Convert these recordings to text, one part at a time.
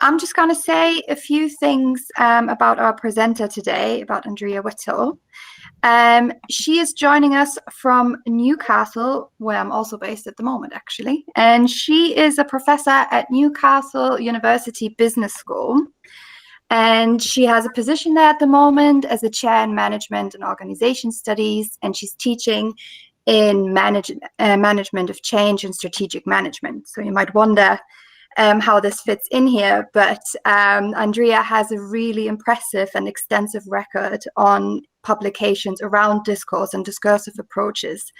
I'm just going to say a few things about our presenter today, about Andrea Whittle. She is joining us from Newcastle, where I'm also based at the moment, actually. And she is a professor at Newcastle University Business School. And she has a position there at the moment as a chair in management and organization studies. And she's teaching in management of change and strategic management. So you might wonder how this fits in here, but Andrea has a really impressive and extensive record on publications around discourse and discursive approaches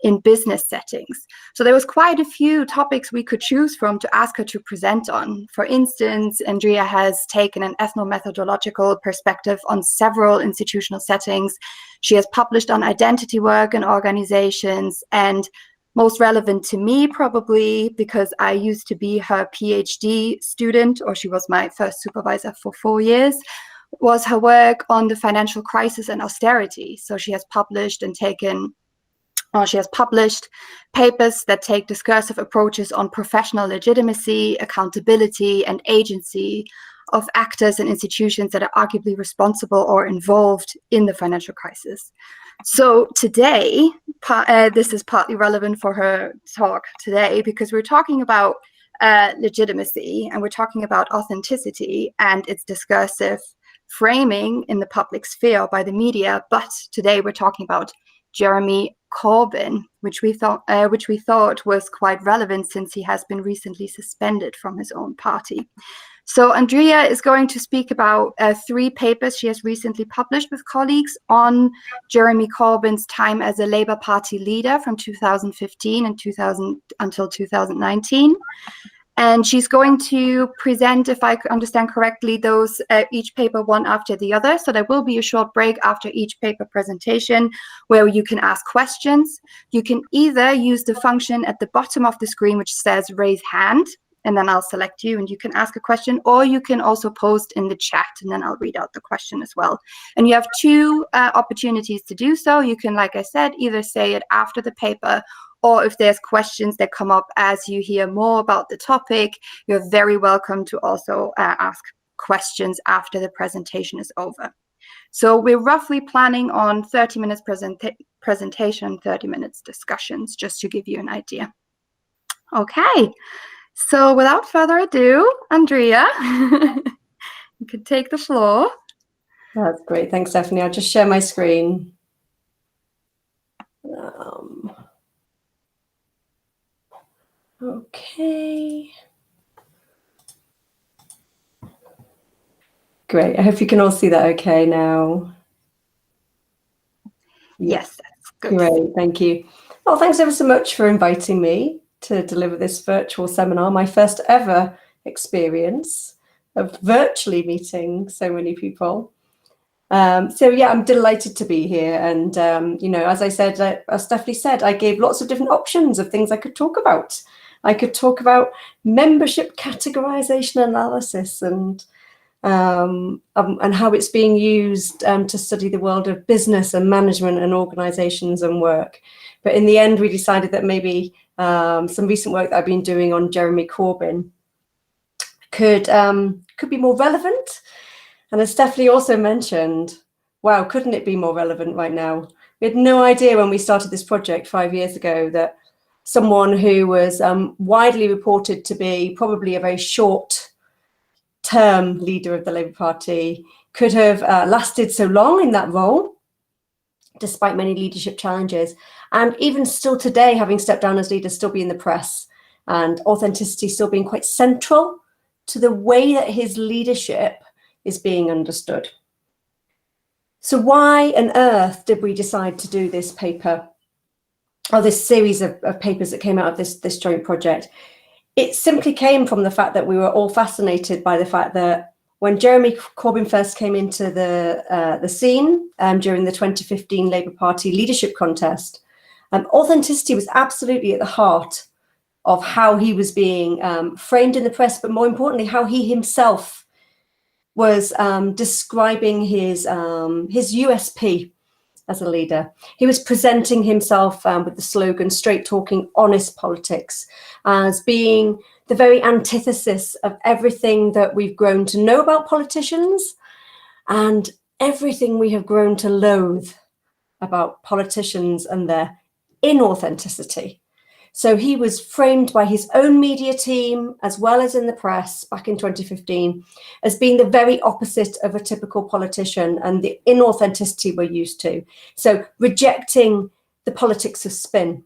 in business settings. So there was quite a few topics we could choose from to ask her to present on. For instance, Andrea has taken an ethno-methodological perspective on several institutional settings. She has published on identity work in organizations, and most relevant to me, probably because I used to be her PhD student, or she was my first supervisor for 4 years, was her work on the financial crisis and austerity. So she has published papers that take discursive approaches on professional legitimacy, accountability, and agency of actors and institutions that are arguably responsible or involved in the financial crisis. So today, this is partly relevant for her talk today, because we're talking about legitimacy, and we're talking about authenticity and its discursive framing in the public sphere by the media. But today we're talking about Jeremy Corbyn, which we thought was quite relevant since he has been recently suspended from his own party. So Andrea is going to speak about 3 papers she has recently published with colleagues on Jeremy Corbyn's time as a Labour Party leader from 2015 until 2019. And she's going to present, if I understand correctly, those each paper one after the other. So there will be a short break after each paper presentation where you can ask questions. You can either use the function at the bottom of the screen which says raise hand, and then I'll select you and you can ask a question, or you can also post in the chat and then I'll read out the question as well. And you have 2 opportunities to do so. You can, like I said, either say it after the paper, or if there's questions that come up as you hear more about the topic, you're very welcome to also ask questions after the presentation is over. So we're roughly planning on 30 minutes presentation, 30 minutes discussions, just to give you an idea. Okay. So without further ado, Andrea, you can take the floor. That's great. Thanks, Stephanie. I'll just share my screen. Okay. Great. I hope you can all see that okay now. Yes, that's good. Great. Thank you. Well, thanks ever so much for inviting me to deliver this virtual seminar, my first ever experience of virtually meeting so many people. So yeah, I'm delighted to be here. And, as I said, as Stephanie said, I gave lots of different options of things I could talk about. I could talk about membership categorization analysis and how it's being used to study the world of business and management and organizations and work. But in the end, we decided that maybe some recent work that I've been doing on Jeremy Corbyn could be more relevant. And as Stephanie also mentioned, wow, couldn't it be more relevant right now? We had no idea when we started this project 5 years ago that someone who was widely reported to be probably a very short-term leader of the Labour Party could have lasted so long in that role, despite many leadership challenges. And even still today, having stepped down as leader, still be in the press, and authenticity still being quite central to the way that his leadership is being understood. So why on earth did we decide to do this paper, or this series of papers that came out of this joint project? It simply came from the fact that we were all fascinated by the fact that when Jeremy Corbyn first came into the scene during the 2015 Labour Party leadership contest, authenticity was absolutely at the heart of how he was being framed in the press, but more importantly, how he himself was describing his USP as a leader. He was presenting himself with the slogan, straight talking, honest politics, as being the very antithesis of everything that we've grown to know about politicians and everything we have grown to loathe about politicians and their inauthenticity. So he was framed by his own media team, as well as in the press back in 2015, as being the very opposite of a typical politician and the inauthenticity we're used to. So rejecting the politics of spin,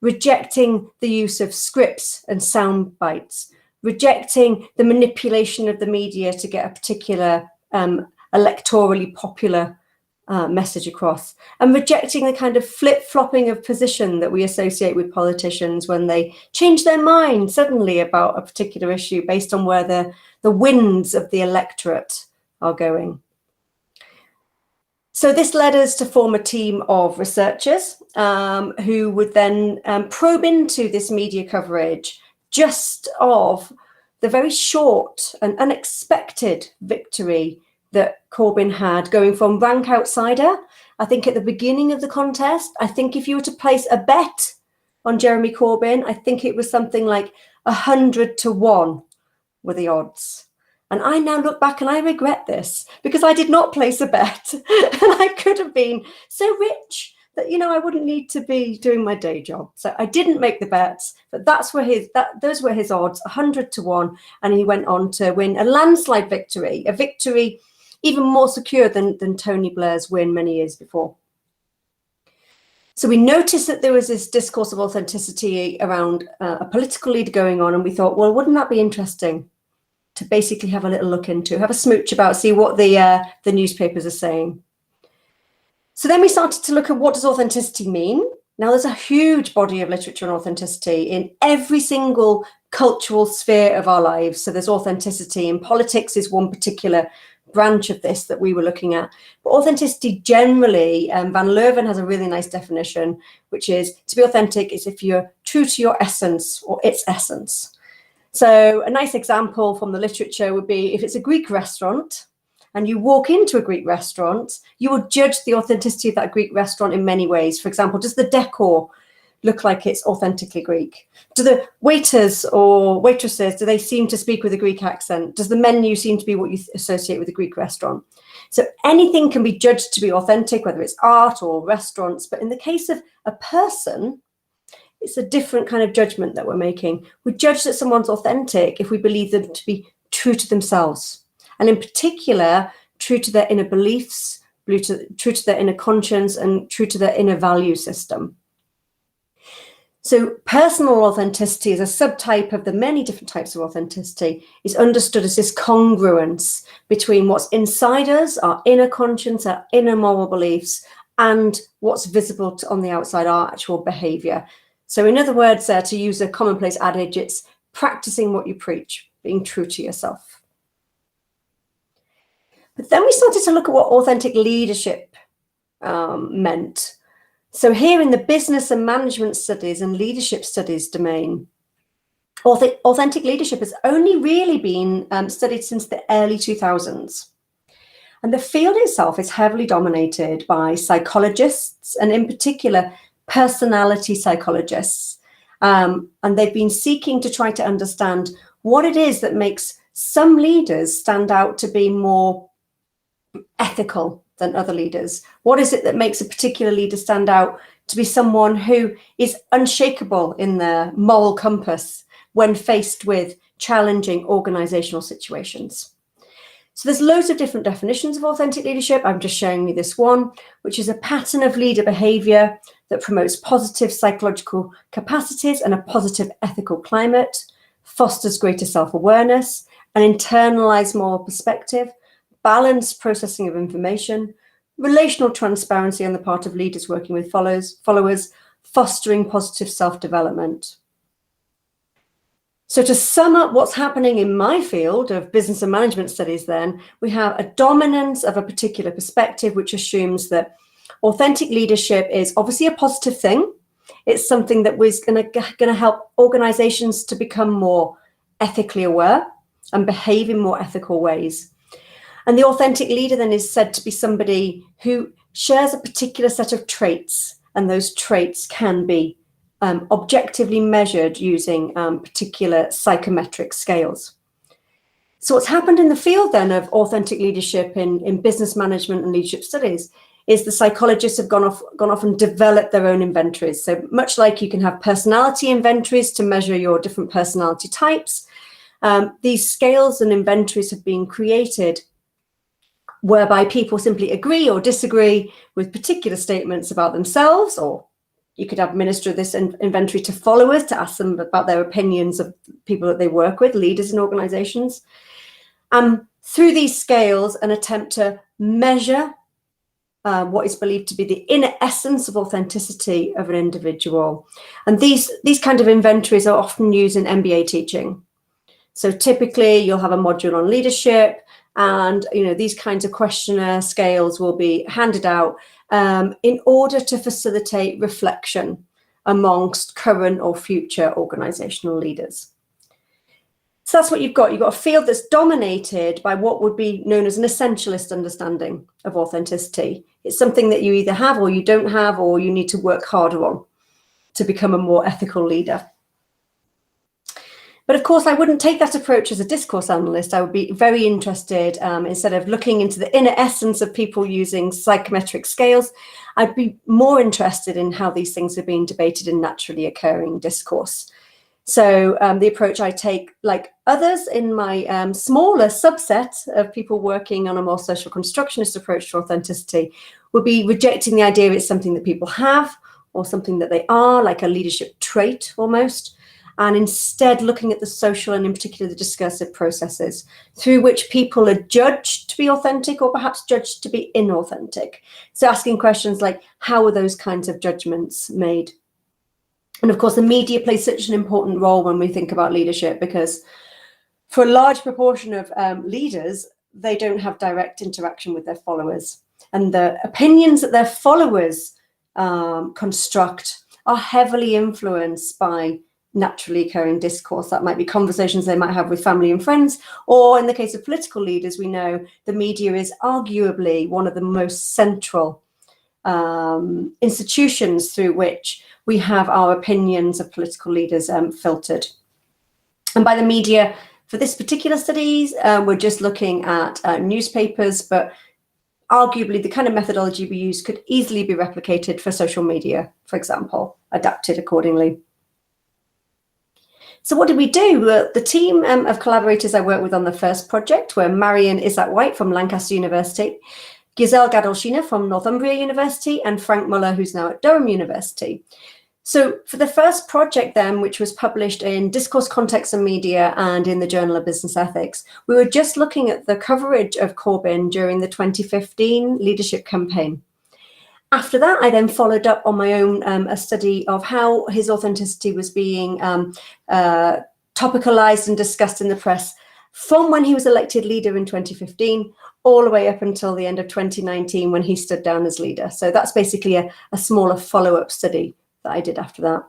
rejecting the use of scripts and sound bites, rejecting the manipulation of the media to get a particular electorally popular message across, and rejecting the kind of flip-flopping of position that we associate with politicians when they change their mind suddenly about a particular issue based on where the winds of the electorate are going. So this led us to form a team of researchers who would then probe into this media coverage just of the very short and unexpected victory that Corbyn had, going from rank outsider. I think at the beginning of the contest, I think if you were to place a bet on Jeremy Corbyn, I think it was something like 100-1 were the odds. And I now look back and I regret this because I did not place a bet and I could have been so rich that, you know, I wouldn't need to be doing my day job. So I didn't make the bets, but those were his odds, 100-1. And he went on to win a landslide victory, a victory even more secure than Tony Blair's win many years before. So we noticed that there was this discourse of authenticity around a political leader going on, and we thought, well, wouldn't that be interesting to basically have a little look into, have a smooch about, see what the newspapers are saying. So then we started to look at, what does authenticity mean? Now, there's a huge body of literature on authenticity in every single cultural sphere of our lives. So there's authenticity in politics is one particular branch of this that we were looking at. But authenticity generally, Van Leuven has a really nice definition, which is to be authentic is if you're true to your essence or its essence. So a nice example from the literature would be if it's a Greek restaurant and you walk into a Greek restaurant, you will judge the authenticity of that Greek restaurant in many ways. For example, does the decor look like it's authentically Greek? Do the waiters or waitresses, do they seem to speak with a Greek accent? Does the menu seem to be what you associate with a Greek restaurant? So anything can be judged to be authentic, whether it's art or restaurants. But in the case of a person, it's a different kind of judgment that we're making. We judge that someone's authentic if we believe them to be true to themselves. And in particular, true to their inner beliefs, true to their inner conscience, and true to their inner value system. So personal authenticity is a subtype of the many different types of authenticity, is understood as this congruence between what's inside us, our inner conscience, our inner moral beliefs, and what's visible on the outside, our actual behavior. So in other words, to use a commonplace adage, it's practicing what you preach, being true to yourself. But then we started to look at what authentic leadership meant. So here in the business and management studies and leadership studies domain, authentic leadership has only really been studied since the early 2000s. And the field itself is heavily dominated by psychologists, and in particular, personality psychologists. And they've been seeking to try to understand what it is that makes some leaders stand out to be more ethical than other leaders. What is it that makes a particular leader stand out to be someone who is unshakable in their moral compass when faced with challenging organizational situations? So there's loads of different definitions of authentic leadership. I'm just showing you this one, which is a pattern of leader behavior that promotes positive psychological capacities and a positive ethical climate, fosters greater self-awareness, an internalized moral perspective, balanced processing of information, relational transparency on the part of leaders working with followers, fostering positive self-development. So to sum up what's happening in my field of business and management studies, then, we have a dominance of a particular perspective, which assumes that authentic leadership is obviously a positive thing. It's something that was going to help organizations to become more ethically aware and behave in more ethical ways. And the authentic leader then is said to be somebody who shares a particular set of traits, and those traits can be objectively measured using particular psychometric scales. So what's happened in the field then of authentic leadership in business management and leadership studies is the psychologists have gone off and developed their own inventories. So much like you can have personality inventories to measure your different personality types, these scales and inventories have been created whereby people simply agree or disagree with particular statements about themselves, or you could administer this inventory to followers to ask them about their opinions of people that they work with, leaders in organizations. Through these scales, an attempt to measure what is believed to be the inner essence of authenticity of an individual. And these kind of inventories are often used in MBA teaching. So typically you'll have a module on leadership, and these kinds of questionnaire scales will be handed out in order to facilitate reflection amongst current or future organizational leaders. So that's what you've got. You've got a field that's dominated by what would be known as an essentialist understanding of authenticity. It's something that you either have or you don't have, or you need to work harder on to become a more ethical leader. But of course, I wouldn't take that approach as a discourse analyst. I would be very interested, instead of looking into the inner essence of people using psychometric scales, I'd be more interested in how these things are being debated in naturally occurring discourse. So the approach I take, like others in my smaller subset of people working on a more social constructionist approach to authenticity, would be rejecting the idea it's something that people have or something that they are, like a leadership trait almost, and instead looking at the social and in particular the discursive processes through which people are judged to be authentic or perhaps judged to be inauthentic. So asking questions like, how are those kinds of judgments made? And of course, the media plays such an important role when we think about leadership, because for a large proportion of leaders, they don't have direct interaction with their followers. And the opinions that their followers construct are heavily influenced by naturally occurring discourse. That might be conversations they might have with family and friends, or in the case of political leaders, we know the media is arguably one of the most central institutions through which we have our opinions of political leaders filtered. And by the media, for this particular studies, we're just looking at newspapers, but arguably the kind of methodology we use could easily be replicated for social media, for example, adapted accordingly. So what did we do? The team of collaborators I worked with on the first project were Marion Isak-White from Lancaster University, Giselle Gadolshina from Northumbria University, and Frank Muller, who's now at Durham University. So for the first project then, which was published in Discourse, Context and Media and in the Journal of Business Ethics, we were just looking at the coverage of Corbyn during the 2015 leadership campaign. After that, I then followed up on my own a study of how his authenticity was being topicalized and discussed in the press from when he was elected leader in 2015 all the way up until the end of 2019 when he stood down as leader. So that's basically a smaller follow-up study that I did after that.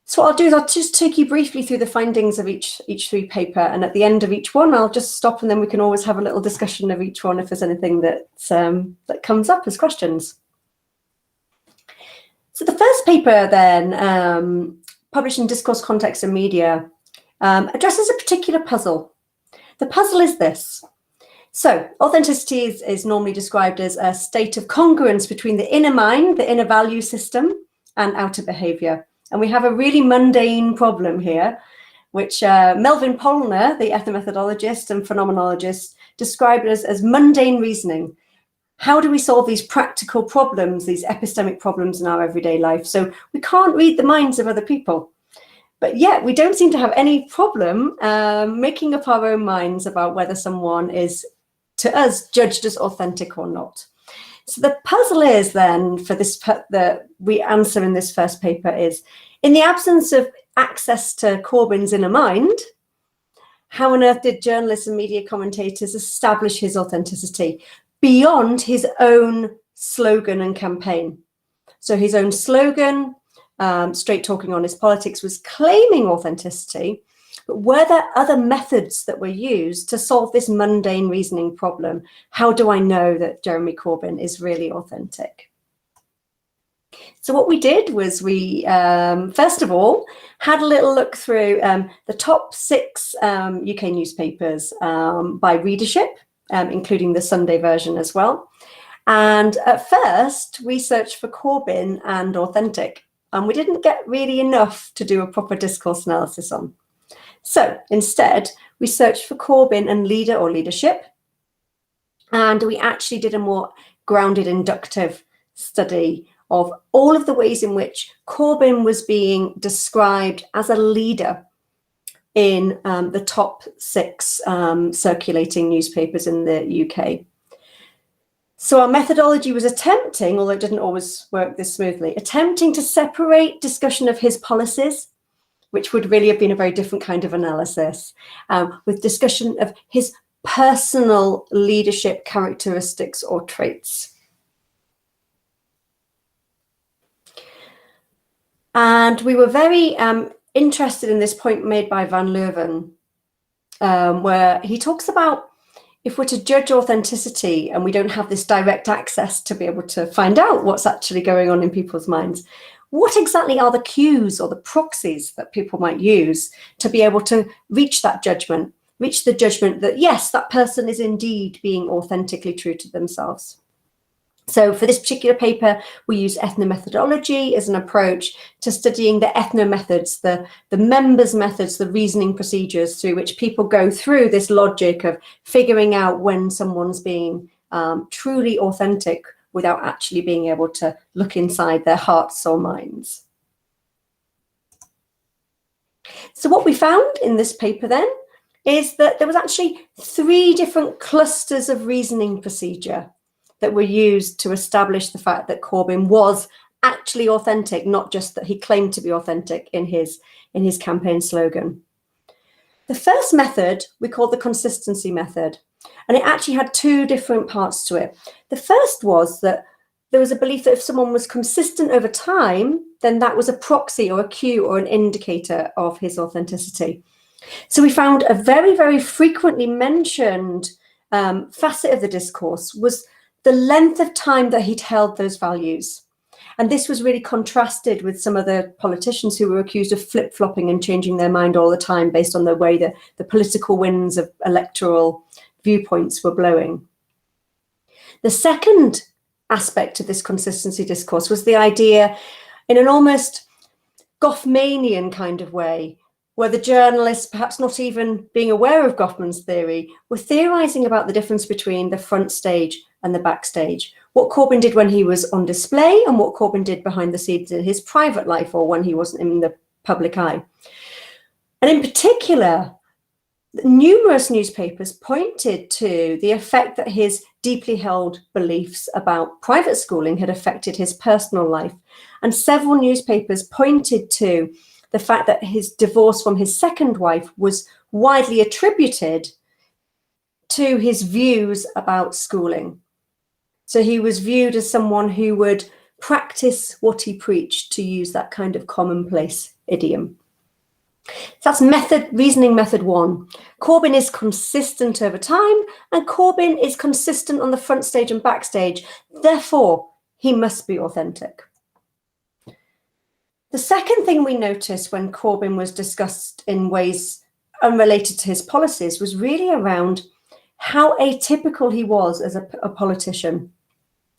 So what I'll do is I'll just take you briefly through the findings of each three paper, and at the end of each one I'll just stop, and then we can always have a little discussion of each one if there's anything that comes up as questions. So the first paper then, published in Discourse, Context and Media, addresses a particular puzzle. The puzzle is this. So authenticity is normally described as a state of congruence between the inner mind, the inner value system, and outer behavior. And we have a really mundane problem here, which Melvin Pollner, the ethnomethodologist and phenomenologist, described as mundane reasoning. How do we solve these practical problems, these epistemic problems in our everyday life? So we can't read the minds of other people, but yet we don't seem to have any problem making up our own minds about whether someone is, to us, judged as authentic or not. So the puzzle is then, for this, that we answer in this first paper is, in the absence of access to Corbyn's inner mind, how on earth did journalists and media commentators establish his authenticity beyond his own slogan and campaign? So his own slogan, straight talking honest politics, was claiming authenticity, but were there other methods that were used to solve this mundane reasoning problem? How do I know that Jeremy Corbyn is really authentic? So what we did was we, first of all, had a little look through the top 6 UK newspapers by readership, including the Sunday version as well. And at first, we searched for Corbyn and authentic, and we didn't get really enough to do a proper discourse analysis on. So instead, we searched for Corbyn and leader or leadership, and we actually did a more grounded inductive study of all of the ways in which Corbyn was being described as a leader in the top 6 circulating newspapers in the UK. So our methodology was attempting, although it didn't always work this smoothly, attempting to separate discussion of his policies, which would really have been a very different kind of analysis, with discussion of his personal leadership characteristics or traits. And we were very interested in this point made by Van Leuven, where he talks about if we're to judge authenticity and we don't have this direct access to be able to find out what's actually going on in people's minds, what exactly are the cues or the proxies that people might use to be able to reach that judgment, reach the judgment that, yes, that person is indeed being authentically true to themselves? So for this particular paper, we use ethnomethodology as an approach to studying the ethnomethods, the members' methods, the reasoning procedures through which people go through this logic of figuring out when someone's being truly authentic without actually being able to look inside their hearts or minds. So what we found in this paper then is that there was actually 3 different clusters of reasoning procedure that were used to establish the fact that Corbyn was actually authentic, not just that he claimed to be authentic in his campaign slogan. The first method we called the consistency method, and it actually had 2 different parts to it. The first was that there was a belief that if someone was consistent over time, then that was a proxy or a cue or an indicator of his authenticity. So we found a very, very frequently mentioned facet of the discourse was the length of time that he'd held those values. And this was really contrasted with some of the politicians who were accused of flip-flopping and changing their mind all the time based on the way that the political winds of electoral viewpoints were blowing. The second aspect of this consistency discourse was the idea, in an almost Goffmanian kind of way, where the journalists, perhaps not even being aware of Goffman's theory, were theorising about the difference between the front stage and the backstage, what Corbyn did when he was on display and what Corbyn did behind the scenes in his private life or when he wasn't in the public eye. And in particular, numerous newspapers pointed to the effect that his deeply held beliefs about private schooling had affected his personal life. And several newspapers pointed to the fact that his divorce from his second wife was widely attributed to his views about schooling. So he was viewed as someone who would practice what he preached, to use that kind of commonplace idiom. So that's reasoning method 1. Corbyn is consistent over time, and Corbyn is consistent on the front stage and backstage. Therefore, he must be authentic. The second thing we noticed when Corbyn was discussed in ways unrelated to his policies was really around how atypical he was as a politician.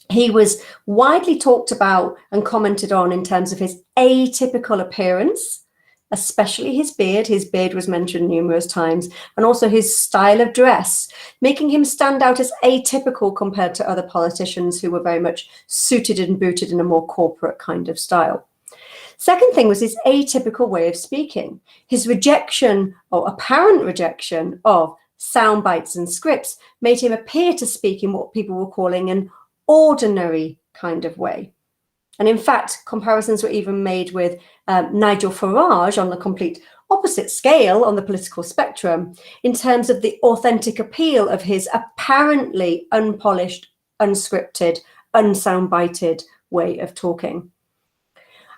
He was widely talked about and commented on in terms of his atypical appearance, especially his beard. His beard was mentioned numerous times, and also his style of dress, making him stand out as atypical compared to other politicians who were very much suited and booted in a more corporate kind of style. Second thing was his atypical way of speaking. His rejection, or apparent rejection, of sound bites and scripts made him appear to speak in what people were calling an ordinary kind of way. And in fact, comparisons were even made with Nigel Farage on the complete opposite scale on the political spectrum in terms of the authentic appeal of his apparently unpolished, unscripted, unsoundbited way of talking.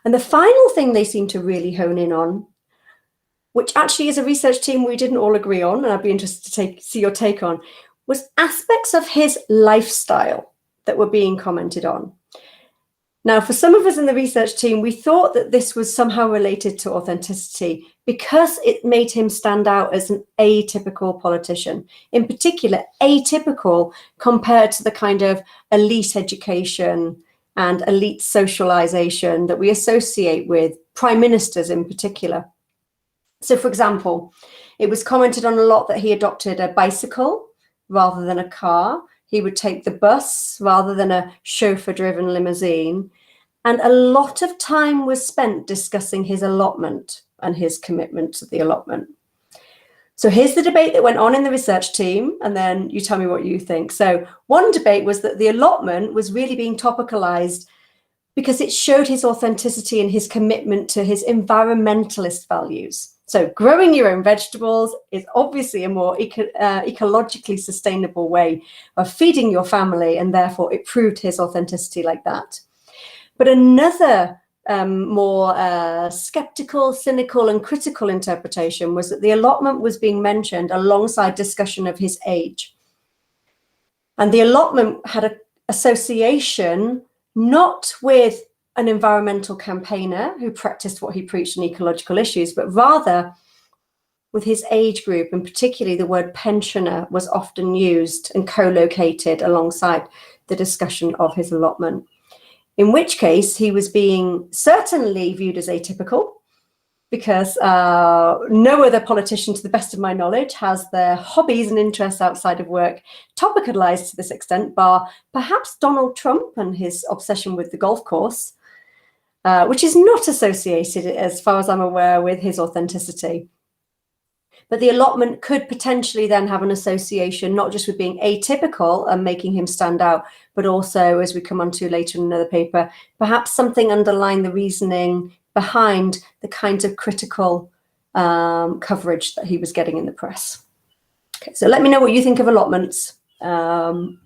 And the final thing they seem to really hone in on, which actually as a research team we didn't all agree on, and I'd be interested to see your take on, was aspects of his lifestyle that were being commented on. Now, for some of us in the research team, we thought that this was somehow related to authenticity because it made him stand out as an atypical politician, in particular, atypical compared to the kind of elite education and elite socialization that we associate with prime ministers in particular. So, for example, it was commented on a lot that he adopted a bicycle rather than a car. He would take the bus rather than a chauffeur-driven limousine. And a lot of time was spent discussing his allotment and his commitment to the allotment. So here's the debate that went on in the research team, and then you tell me what you think. So one debate was that the allotment was really being topicalized because it showed his authenticity and his commitment to his environmentalist values. So growing your own vegetables is obviously a more ecologically sustainable way of feeding your family, and therefore it proved his authenticity like that. But another more skeptical, cynical and critical interpretation was that the allotment was being mentioned alongside discussion of his age. And the allotment had an association not with an environmental campaigner who practiced what he preached on ecological issues, but rather with his age group, and particularly the word pensioner was often used and co-located alongside the discussion of his allotment. In which case he was being certainly viewed as atypical, because no other politician, to the best of my knowledge, has their hobbies and interests outside of work topicalized to this extent, bar perhaps Donald Trump and his obsession with the golf course, which is not associated, as far as I'm aware, with his authenticity. But the allotment could potentially then have an association, not just with being atypical and making him stand out, but also, as we come on to later in another paper, perhaps something underlying the reasoning behind the kinds of critical coverage that he was getting in the press. Okay, so let me know what you think of allotments, and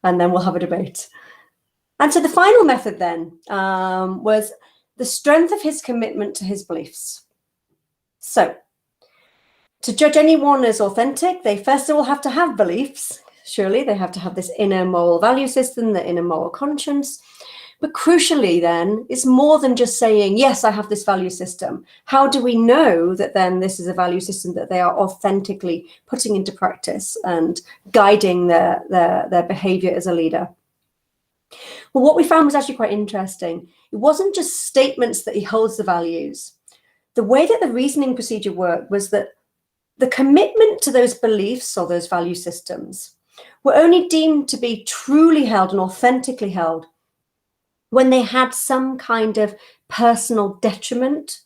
then we'll have a debate. And so the final method then was the strength of his commitment to his beliefs. So to judge anyone as authentic, they first of all have to have beliefs. Surely they have to have this inner moral value system, the inner moral conscience. But crucially then, it's more than just saying, yes, I have this value system. How do we know that then this is a value system that they are authentically putting into practice and guiding their behavior as a leader? Well, what we found was actually quite interesting. It wasn't just statements that he holds the values. The way that the reasoning procedure worked was that the commitment to those beliefs or those value systems were only deemed to be truly held and authentically held when they had some kind of personal detriment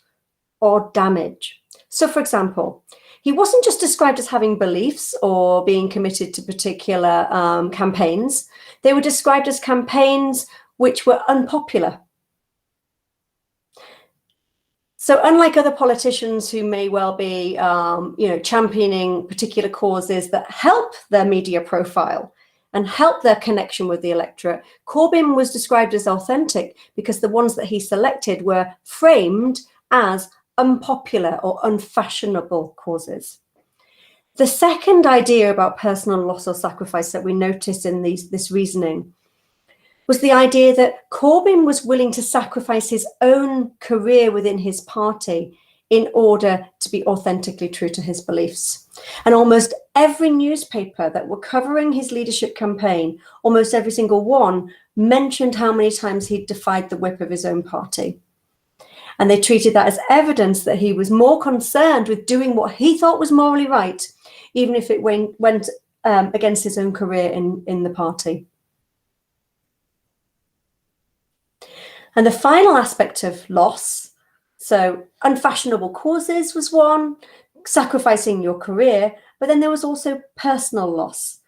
or damage. So, for example, he wasn't just described as having beliefs or being committed to particular campaigns. They were described as campaigns which were unpopular. So unlike other politicians who may well be, championing particular causes that help their media profile and help their connection with the electorate, Corbyn was described as authentic because the ones that he selected were framed as unpopular or unfashionable causes. The second idea about personal loss or sacrifice that we noticed in this reasoning was the idea that Corbyn was willing to sacrifice his own career within his party in order to be authentically true to his beliefs. And almost every newspaper that were covering his leadership campaign, almost every single one, mentioned how many times he'd defied the whip of his own party. And they treated that as evidence that he was more concerned with doing what he thought was morally right, even if it went against his own career in the party. And the final aspect of loss, so unfashionable causes was one, sacrificing your career, but then there was also personal loss.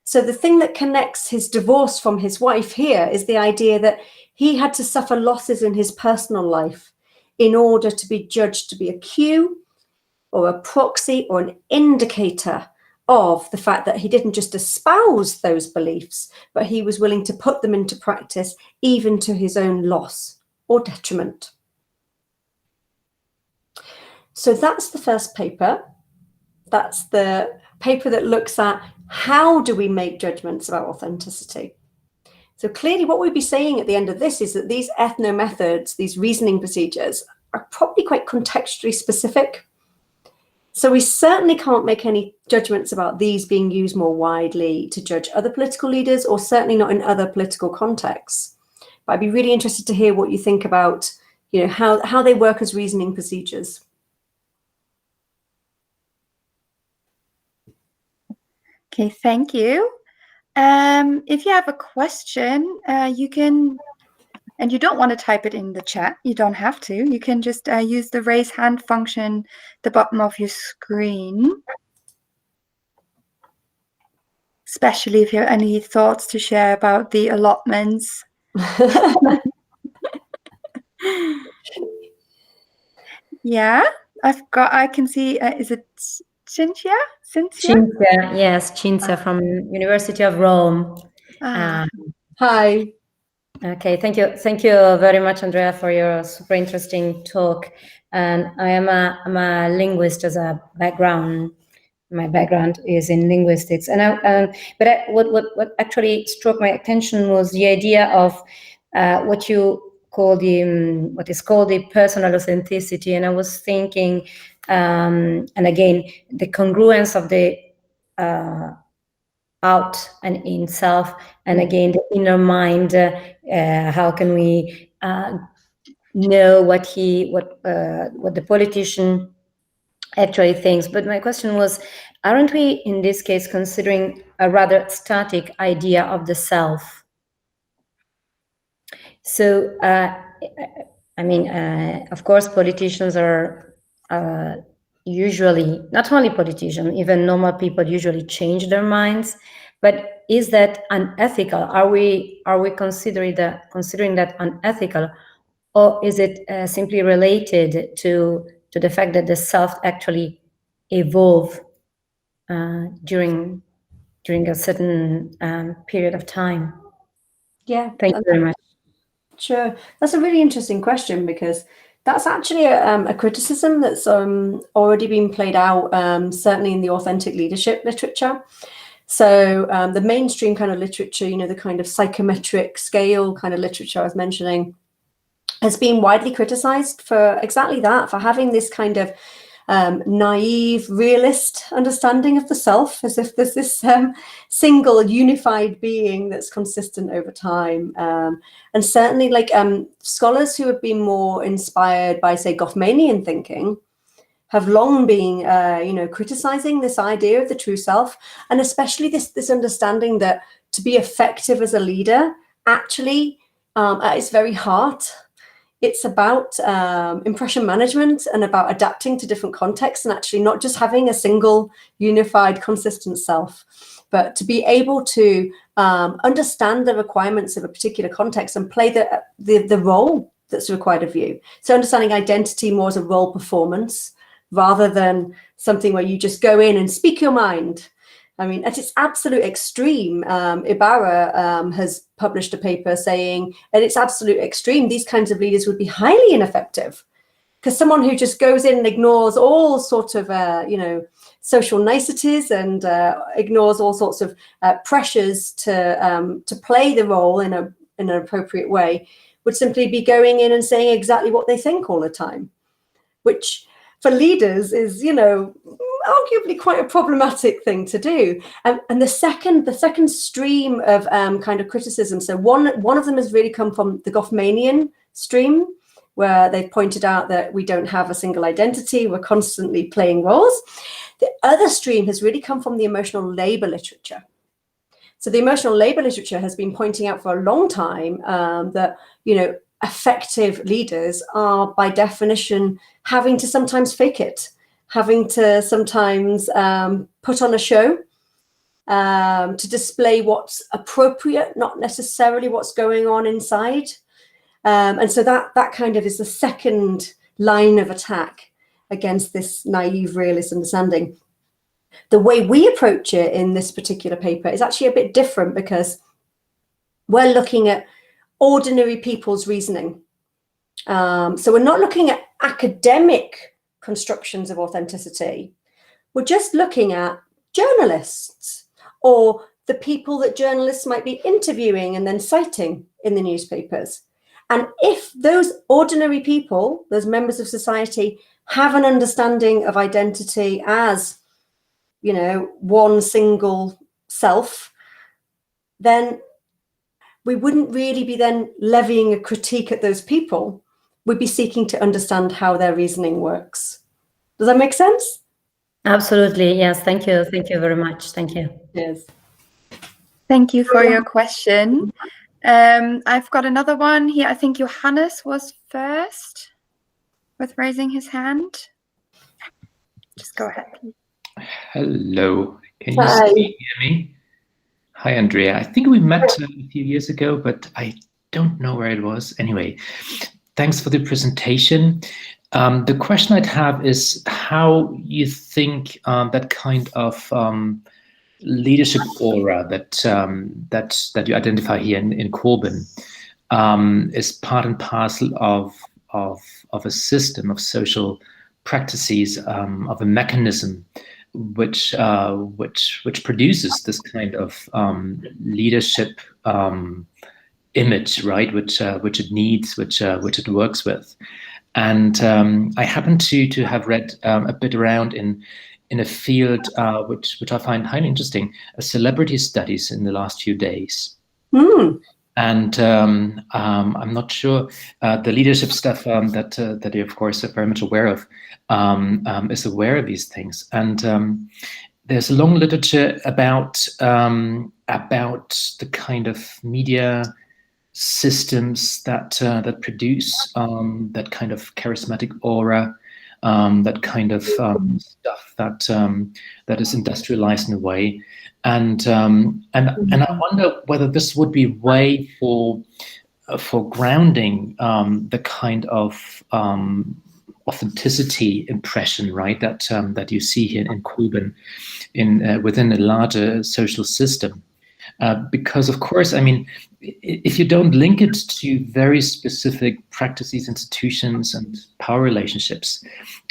So the thing that connects his divorce from his wife here is the idea that he had to suffer losses in his personal life in order to be judged to be a cue or a proxy or an indicator of the fact that he didn't just espouse those beliefs, but he was willing to put them into practice even to his own loss or detriment. So that's the first paper. That's the paper that looks at how do we make judgments about authenticity. So clearly what we'd be saying at the end of this is that these ethno-methods, these reasoning procedures, are probably quite contextually specific. So we certainly can't make any judgments about these being used more widely to judge other political leaders, or certainly not in other political contexts. But I'd be really interested to hear what you think about, how they work as reasoning procedures. Okay, thank you. If you have a question, you can, and you don't want to type it in the chat, you don't have to. You can just use the raise hand function at the bottom of your screen. Especially if you have any thoughts to share about the allotments. Yeah, I can see, is it Cynthia? Cinzia, yes, Cinzia from University of Rome. Hi. Okay, thank you very much, Andrea, for your super interesting talk. And I'm a linguist as a background. My background is in linguistics, what actually struck my attention was the idea of what you call what is called the personal authenticity. And I was thinking, and again, the congruence of the out and in self, and again the inner mind. How can we know what the politician actually thinks? But my question was, aren't we in this case considering a rather static idea of the self? So of course politicians are usually, not only politicians, even normal people usually change their minds. But is that unethical? Are we considering that unethical, or is it simply related to the fact that the self actually evolve during a certain period of time? Yeah, thank you very much. Sure, that's a really interesting question, because that's actually a criticism that's already been played out, certainly in the authentic leadership literature. So the mainstream kind of literature, the kind of psychometric scale kind of literature I was mentioning, has been widely criticized for exactly that, for having this kind of naive, realist understanding of the self, as if there's this single unified being that's consistent over time. And certainly scholars who have been more inspired by, say, Goffmanian thinking have long been, criticizing this idea of the true self, and especially this understanding that to be effective as a leader, actually, at its very heart, it's about impression management and about adapting to different contexts, and actually not just having a single, unified, consistent self, but to be able to understand the requirements of a particular context and play the role that's required of you. So understanding identity more as a role performance, rather than something where you just go in and speak your mind. I mean, at its absolute extreme, Ibarra has published a paper saying, at its absolute extreme, these kinds of leaders would be highly ineffective, because someone who just goes in and ignores all sorts of, social niceties and ignores all sorts of pressures to play the role in an appropriate way would simply be going in and saying exactly what they think all the time, which for leaders is, arguably quite a problematic thing to do. And the second stream of kind of criticism, so one of them has really come from the Goffmanian stream, where they've pointed out that we don't have a single identity, we're constantly playing roles. The other stream has really come from the emotional labor literature. So the emotional labor literature has been pointing out for a long time that, effective leaders are by definition having to sometimes fake it, having to sometimes put on a show to display what's appropriate, not necessarily what's going on inside. And so that kind of is the second line of attack against this naive realist understanding. The way we approach it in this particular paper is actually a bit different, because we're looking at ordinary people's reasoning. So we're not looking at academic constructions of authenticity. We're just looking at journalists or the people that journalists might be interviewing and then citing in the newspapers. And if those ordinary people, those members of society, have an understanding of identity as, one single self, then we wouldn't really be then levying a critique at those people. We'd be seeking to understand how their reasoning works. Does that make sense? Absolutely. Yes. Thank you. Thank you very much. Thank you. Yes. Thank you for your question. I've got another one here. I think Johannes was first with raising his hand. Just go ahead. Hello. Can you hear me? Hi, Andrea. I think we met a few years ago, but I don't know where it was. Anyway, thanks for the presentation. The question I'd have is how you think that kind of leadership aura that you identify here in Corbyn is part and parcel of a system of social practices, of a mechanism which produces this kind of leadership image, right? Which it needs, which it works with. And I happen to have read a bit around in a field which I find highly interesting, celebrity studies in the last few days. And I'm not sure the leadership stuff that you, of course, are very much aware of, is aware of these things. And there's a long literature about the kind of media systems that produce that kind of charismatic aura, that kind of stuff that is industrialized in a way. And I wonder whether this would be a way for grounding the kind of authenticity impression, right? That you see here in Corbyn, within a larger social system. Because of course, I mean, if you don't link it to very specific practices, institutions, and power relationships,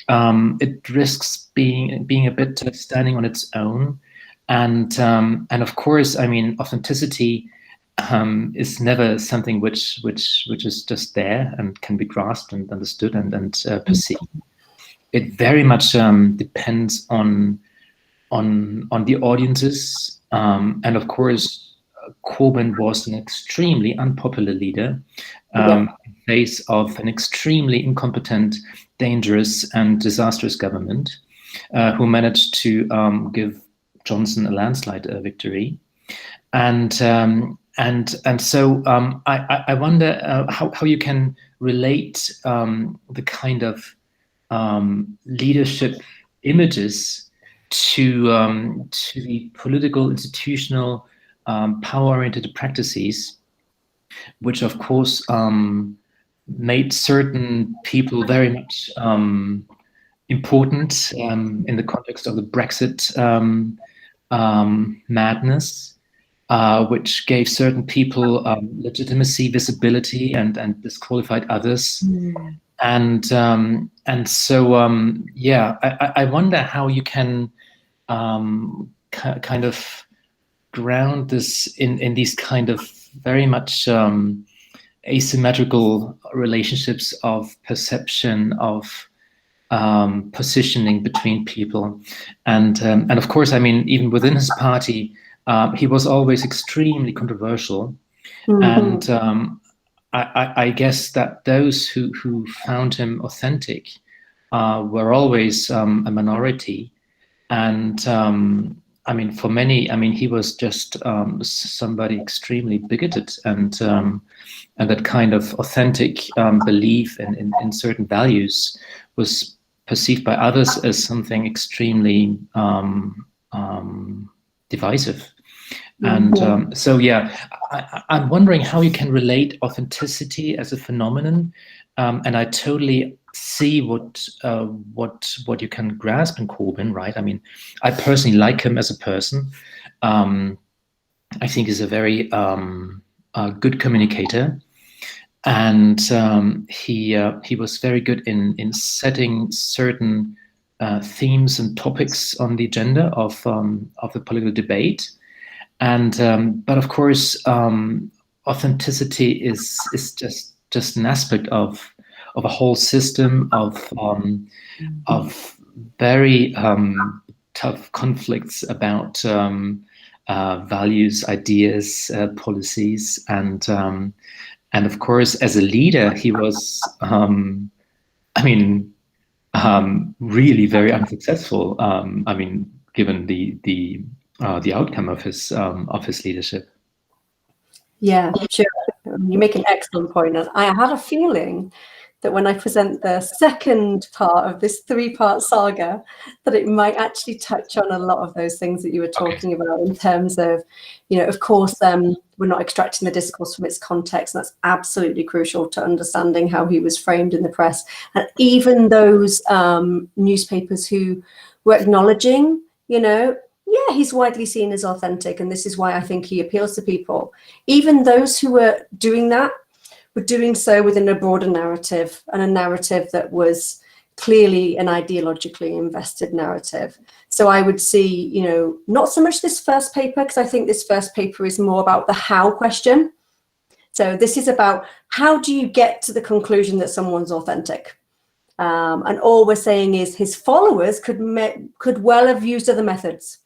it risks being a bit standing on its own. And of course, I mean, authenticity is never something which is just there and can be grasped and understood and perceived. It very much depends on the audiences, and of course, Corbyn was an extremely unpopular leader in face of an extremely incompetent, dangerous, and disastrous government, who managed to give Johnson a landslide victory, and so I wonder how you can relate the kind of leadership images to the political, institutional, power-oriented practices, which of course made certain people very much important in the context of the Brexit madness, which gave certain people legitimacy, visibility, and disqualified others. And so yeah, I wonder how you can kind of ground this in these kind of very much asymmetrical relationships of perception, of positioning between people, and of course, I mean, even within his party, he was always extremely controversial, and I guess that those who found him authentic were always a minority, and I mean, for many, I mean, he was just somebody extremely bigoted, and that kind of authentic belief in certain values was perceived by others as something extremely divisive. And so, yeah, I'm wondering how you can relate authenticity as a phenomenon, and I totally see what you can grasp in Corbyn, right? I mean, I personally like him as a person. I think he's a very good communicator, and he was very good in setting certain themes and topics on the agenda of the political debate. but of course, authenticity is just an aspect of a whole system of very tough conflicts about values, ideas, policies, and of course, as a leader, he was, really very unsuccessful. Given the outcome of his leadership. Yeah, sure. You make an excellent point, and I had a feeling that when I present the second part of this 3-part saga, that it might actually touch on a lot of those things that you were talking about in terms of, of course, we're not extracting the discourse from its context. And that's absolutely crucial to understanding how he was framed in the press. And even those newspapers who were acknowledging, he's widely seen as authentic, and this is why I think he appeals to people. Even those who were doing that were doing so within a broader narrative, and a narrative that was clearly an ideologically invested narrative. So I would see, not so much this first paper, because I think this first paper is more about the how question. So this is about how do you get to the conclusion that someone's authentic? And all we're saying is his followers could well have used other methods.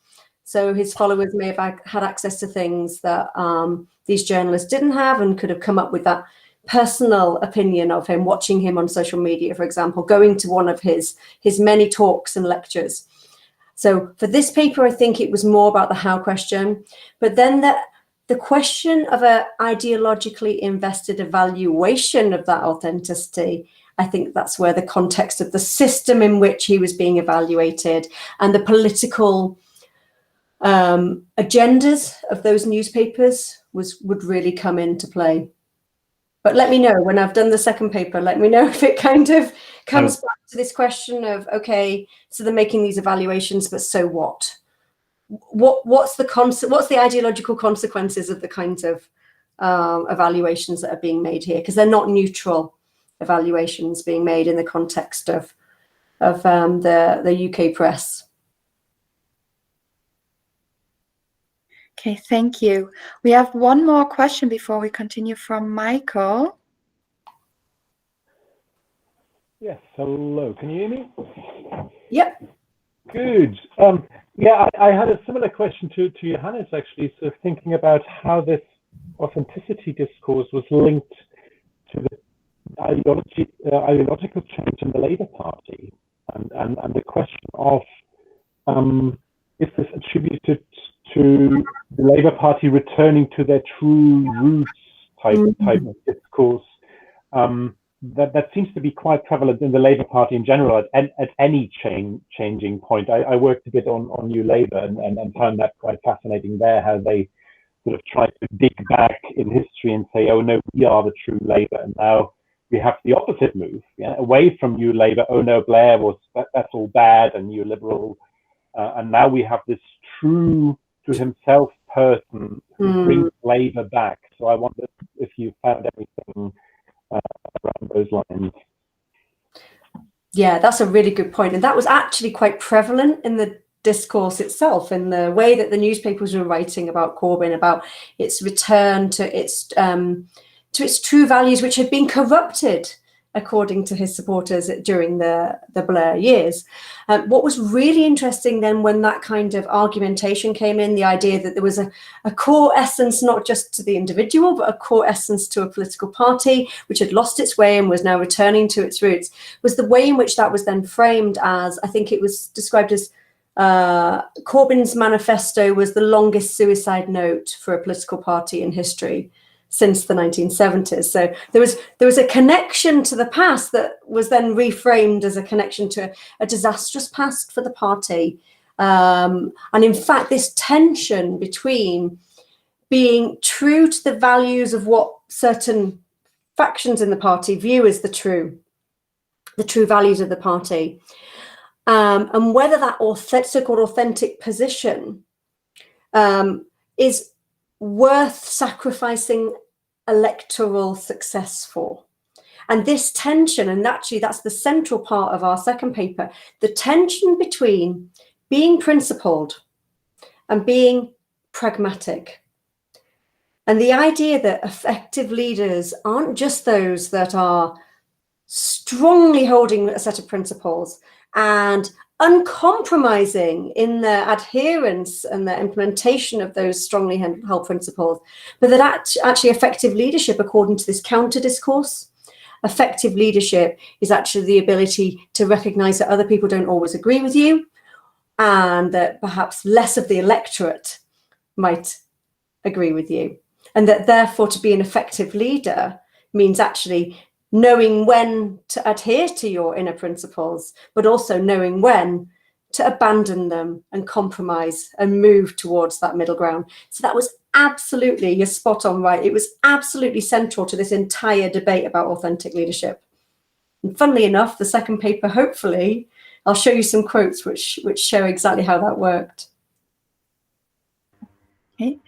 So his followers may have had access to things that these journalists didn't have, and could have come up with that personal opinion of him, watching him on social media, for example, going to one of his many talks and lectures. So for this paper, I think it was more about the how question, but then the question of a ideologically invested evaluation of that authenticity, I think that's where the context of the system in which he was being evaluated and the political agendas of those newspapers would really come into play. But let me know when I've done the second paper, let me know if it kind of comes back to this question of, okay, so they're making these evaluations, but so what? What's the ideological consequences of the kinds of evaluations that are being made here? Because they're not neutral evaluations being made in the context of the UK press. Okay, thank you. We have one more question before we continue from Michael. Yes, hello. Can you hear me? Yep. Good. I had a similar question to Johannes, actually, so thinking about how this authenticity discourse was linked to the ideological change in the Labour Party, and the question of is this attributed to the Labour Party returning to their true roots type of discourse? That seems to be quite prevalent in the Labour Party in general at any changing point. I worked a bit on New Labour and found that quite fascinating there, how they sort of try to dig back in history and say, oh no, we are the true Labour, and now we have the opposite move, away from New Labour. Oh no, Blair that's all bad and New Liberal, and now we have this true to himself person who brings Labour back. So I wonder if you found anything around those lines. Yeah, that's a really good point, and that was actually quite prevalent in the discourse itself, in the way that the newspapers were writing about Corbyn, about its return to its true values, which had been corrupted, according to his supporters during the Blair years. What was really interesting then, when that kind of argumentation came in, the idea that there was a core essence, not just to the individual, but a core essence to a political party, which had lost its way and was now returning to its roots, was the way in which that was then framed as, I think it was described as, Corbyn's manifesto was the longest suicide note for a political party in history since the 1970s. So there was a connection to the past that was then reframed as a connection to a disastrous past for the party. And in fact, this tension between being true to the values of what certain factions in the party view as the true values of the party, and whether that so-called authentic position is worth sacrificing electoral success for. And this tension, and actually that's the central part of our second paper, the tension between being principled and being pragmatic. And the idea that effective leaders aren't just those that are strongly holding a set of principles and uncompromising in their adherence and their implementation of those strongly held principles, but that actually effective leadership, according to this counter discourse, effective leadership is actually the ability to recognize that other people don't always agree with you, and that perhaps less of the electorate might agree with you. And that therefore to be an effective leader means actually knowing when to adhere to your inner principles, but also knowing when to abandon them and compromise and move towards that middle ground. So that was absolutely, you're spot on right, it was absolutely central to this entire debate about authentic leadership. And funnily enough, the second paper, hopefully, I'll show you some quotes which show exactly how that worked. Okay.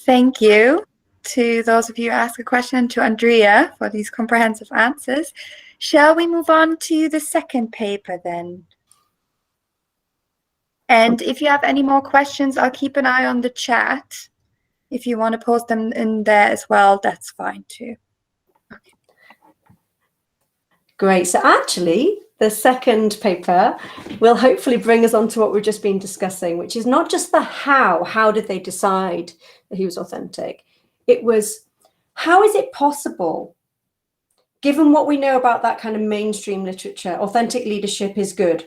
Thank you to those of you who asked a question, to Andrea for these comprehensive answers. Shall we move on to the second paper then? And if you have any more questions, I'll keep an eye on the chat. If you want to post them in there as well, that's fine too. Okay. Great. So actually, the second paper will hopefully bring us on to what we've just been discussing, which is not just the how did they decide that he was authentic? It was, how is it possible, given what we know about that kind of mainstream literature, authentic leadership is good.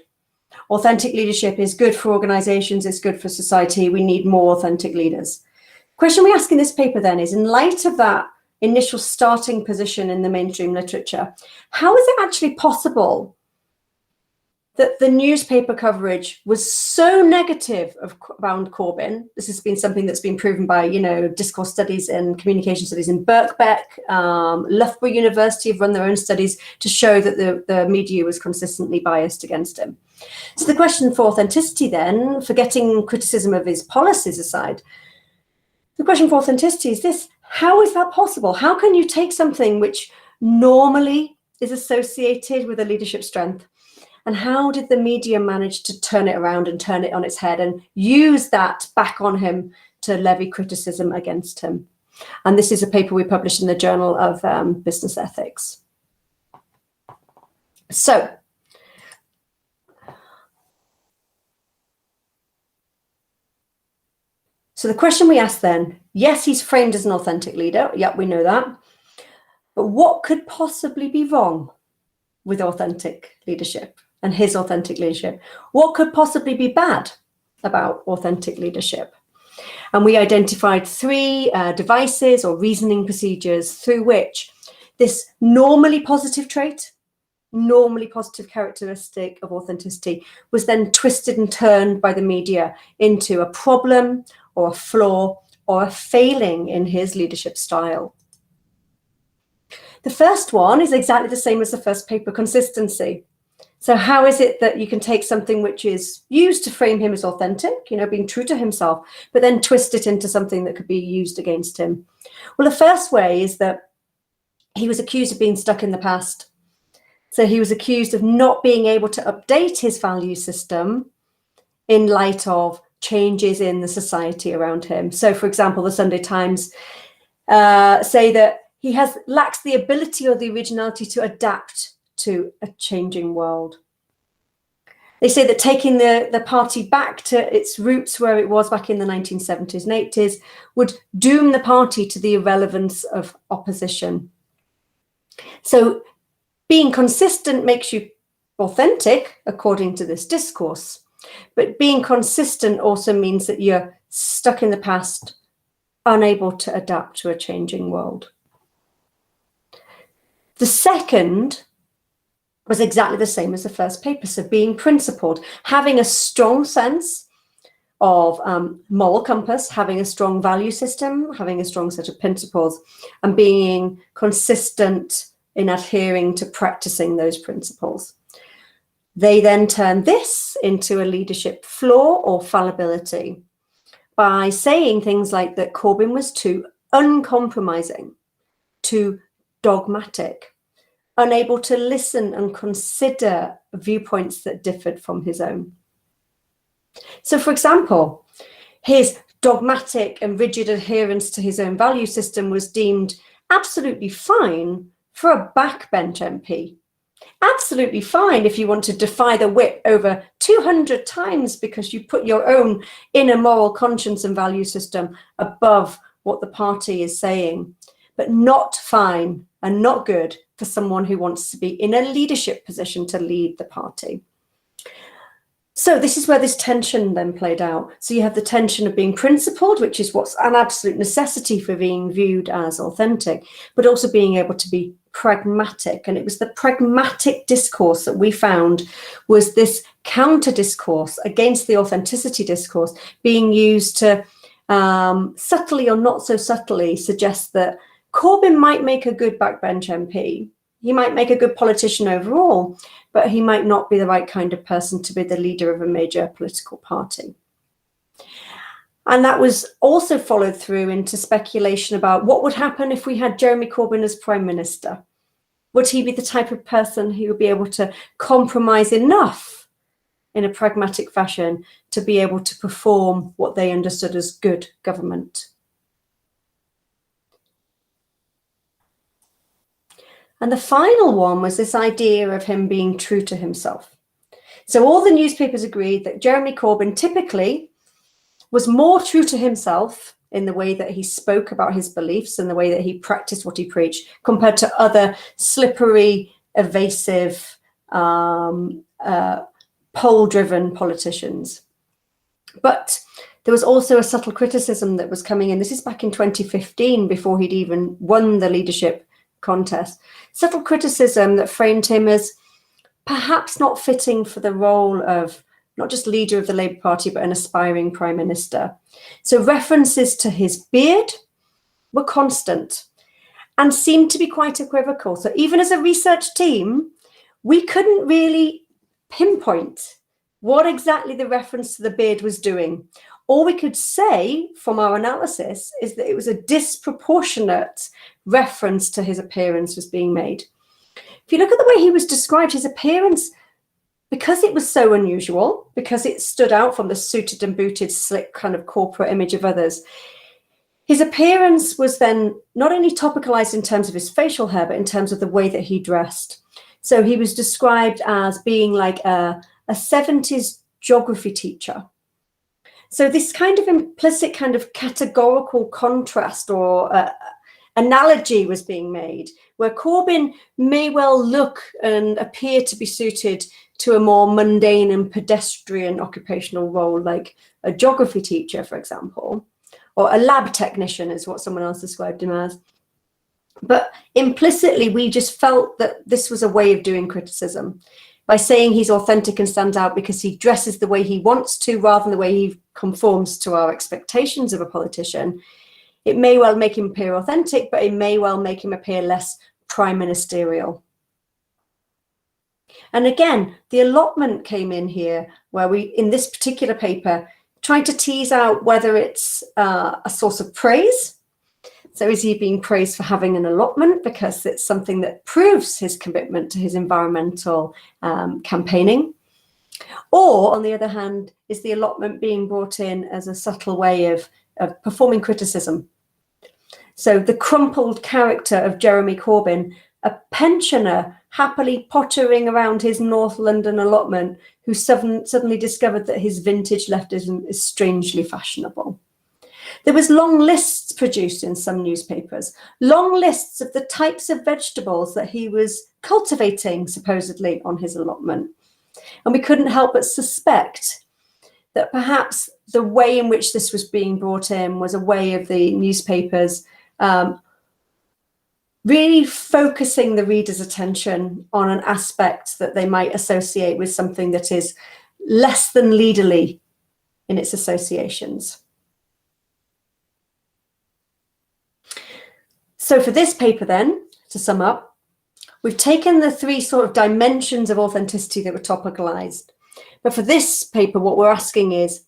Authentic leadership is good for organizations, it's good for society, we need more authentic leaders. The question we ask in this paper then is, in light of that initial starting position in the mainstream literature, how is it actually possible that the newspaper coverage was so negative around Corbyn? This has been something that's been proven by, discourse studies and communication studies in Birkbeck. Loughborough University have run their own studies to show that the media was consistently biased against him. So the question for authenticity then, forgetting criticism of his policies aside, the question for authenticity is this: how is that possible? How can you take something which normally is associated with a leadership strength, and how did the media manage to turn it around and turn it on its head and use that back on him to levy criticism against him? And this is a paper we published in the Journal of Business Ethics. So the question we asked then, yes, he's framed as an authentic leader. Yep, we know that. But what could possibly be wrong with authentic leadership and his authentic leadership? What could possibly be bad about authentic leadership? And we identified three devices or reasoning procedures through which this normally positive trait, normally positive characteristic of authenticity, was then twisted and turned by the media into a problem or a flaw or a failing in his leadership style. The first one is exactly the same as the first paper: consistency. So how is it that you can take something which is used to frame him as authentic, being true to himself, but then twist it into something that could be used against him? Well, the first way is that he was accused of being stuck in the past. So he was accused of not being able to update his value system in light of changes in the society around him. So, for example, the Sunday Times say that he lacks the ability or the originality to adapt to a changing world. They say that taking the party back to its roots where it was back in the 1970s and 80s would doom the party to the irrelevance of opposition. So being consistent makes you authentic, according to this discourse. But being consistent also means that you're stuck in the past, unable to adapt to a changing world. The second was exactly the same as the first paper. So being principled, having a strong sense of moral compass, having a strong value system, having a strong set of principles, and being consistent in adhering to practicing those principles. They then turn this into a leadership flaw or fallibility by saying things like that Corbyn was too uncompromising, too dogmatic, unable to listen and consider viewpoints that differed from his own. So, for example, his dogmatic and rigid adherence to his own value system was deemed absolutely fine for a backbench MP. Absolutely fine if you want to defy the whip over 200 times because you put your own inner moral conscience and value system above what the party is saying, but not fine and not good for someone who wants to be in a leadership position to lead the party. So this is where this tension then played out. So you have the tension of being principled, which is what's an absolute necessity for being viewed as authentic, but also being able to be pragmatic. And it was the pragmatic discourse that we found was this counter discourse against the authenticity discourse being used to subtly or not so subtly suggest that Corbyn might make a good backbench MP. He might make a good politician overall, but he might not be the right kind of person to be the leader of a major political party. And that was also followed through into speculation about what would happen if we had Jeremy Corbyn as Prime Minister. Would he be the type of person who would be able to compromise enough in a pragmatic fashion to be able to perform what they understood as good government? And the final one was this idea of him being true to himself. So all the newspapers agreed that Jeremy Corbyn typically was more true to himself in the way that he spoke about his beliefs and the way that he practiced what he preached compared to other slippery, evasive, poll-driven politicians. But there was also a subtle criticism that was coming in. This is back in 2015, before he'd even won the leadership contest. Subtle criticism that framed him as perhaps not fitting for the role of not just leader of the Labour Party, but an aspiring Prime Minister. So references to his beard were constant and seemed to be quite equivocal. So even as a research team, we couldn't really pinpoint what exactly the reference to the beard was doing. All we could say from our analysis is that it was a disproportionate reference to his appearance was being made. If you look at the way he was described, his appearance, because it was so unusual, because it stood out from the suited and booted, slick kind of corporate image of others, his appearance was then not only topicalized in terms of his facial hair, but in terms of the way that he dressed. So he was described as being like a 70s geography teacher. So this kind of implicit kind of categorical contrast or analogy was being made, where Corbyn may well look and appear to be suited to a more mundane and pedestrian occupational role, like a geography teacher, for example, or a lab technician is what someone else described him as. But implicitly, we just felt that this was a way of doing criticism. By saying he's authentic and stands out because he dresses the way he wants to rather than the way he conforms to our expectations of a politician, it may well make him appear authentic, but it may well make him appear less prime ministerial. And again, the allotment came in here, where we, in this particular paper, tried to tease out whether it's a source of praise. So is he being praised for having an allotment because it's something that proves his commitment to his environmental campaigning? Or, on the other hand, is the allotment being brought in as a subtle way of performing criticism? So the crumpled character of Jeremy Corbyn, a pensioner happily pottering around his North London allotment, who suddenly discovered that his vintage leftism is strangely fashionable. There was long lists produced in some newspapers, long lists of the types of vegetables that he was cultivating, supposedly, on his allotment. And we couldn't help but suspect that perhaps the way in which this was being brought in was a way of the newspapers really focusing the reader's attention on an aspect that they might associate with something that is less than leaderly in its associations. So for this paper then, to sum up, we've taken the three sort of dimensions of authenticity that were topicalized. But for this paper, what we're asking is,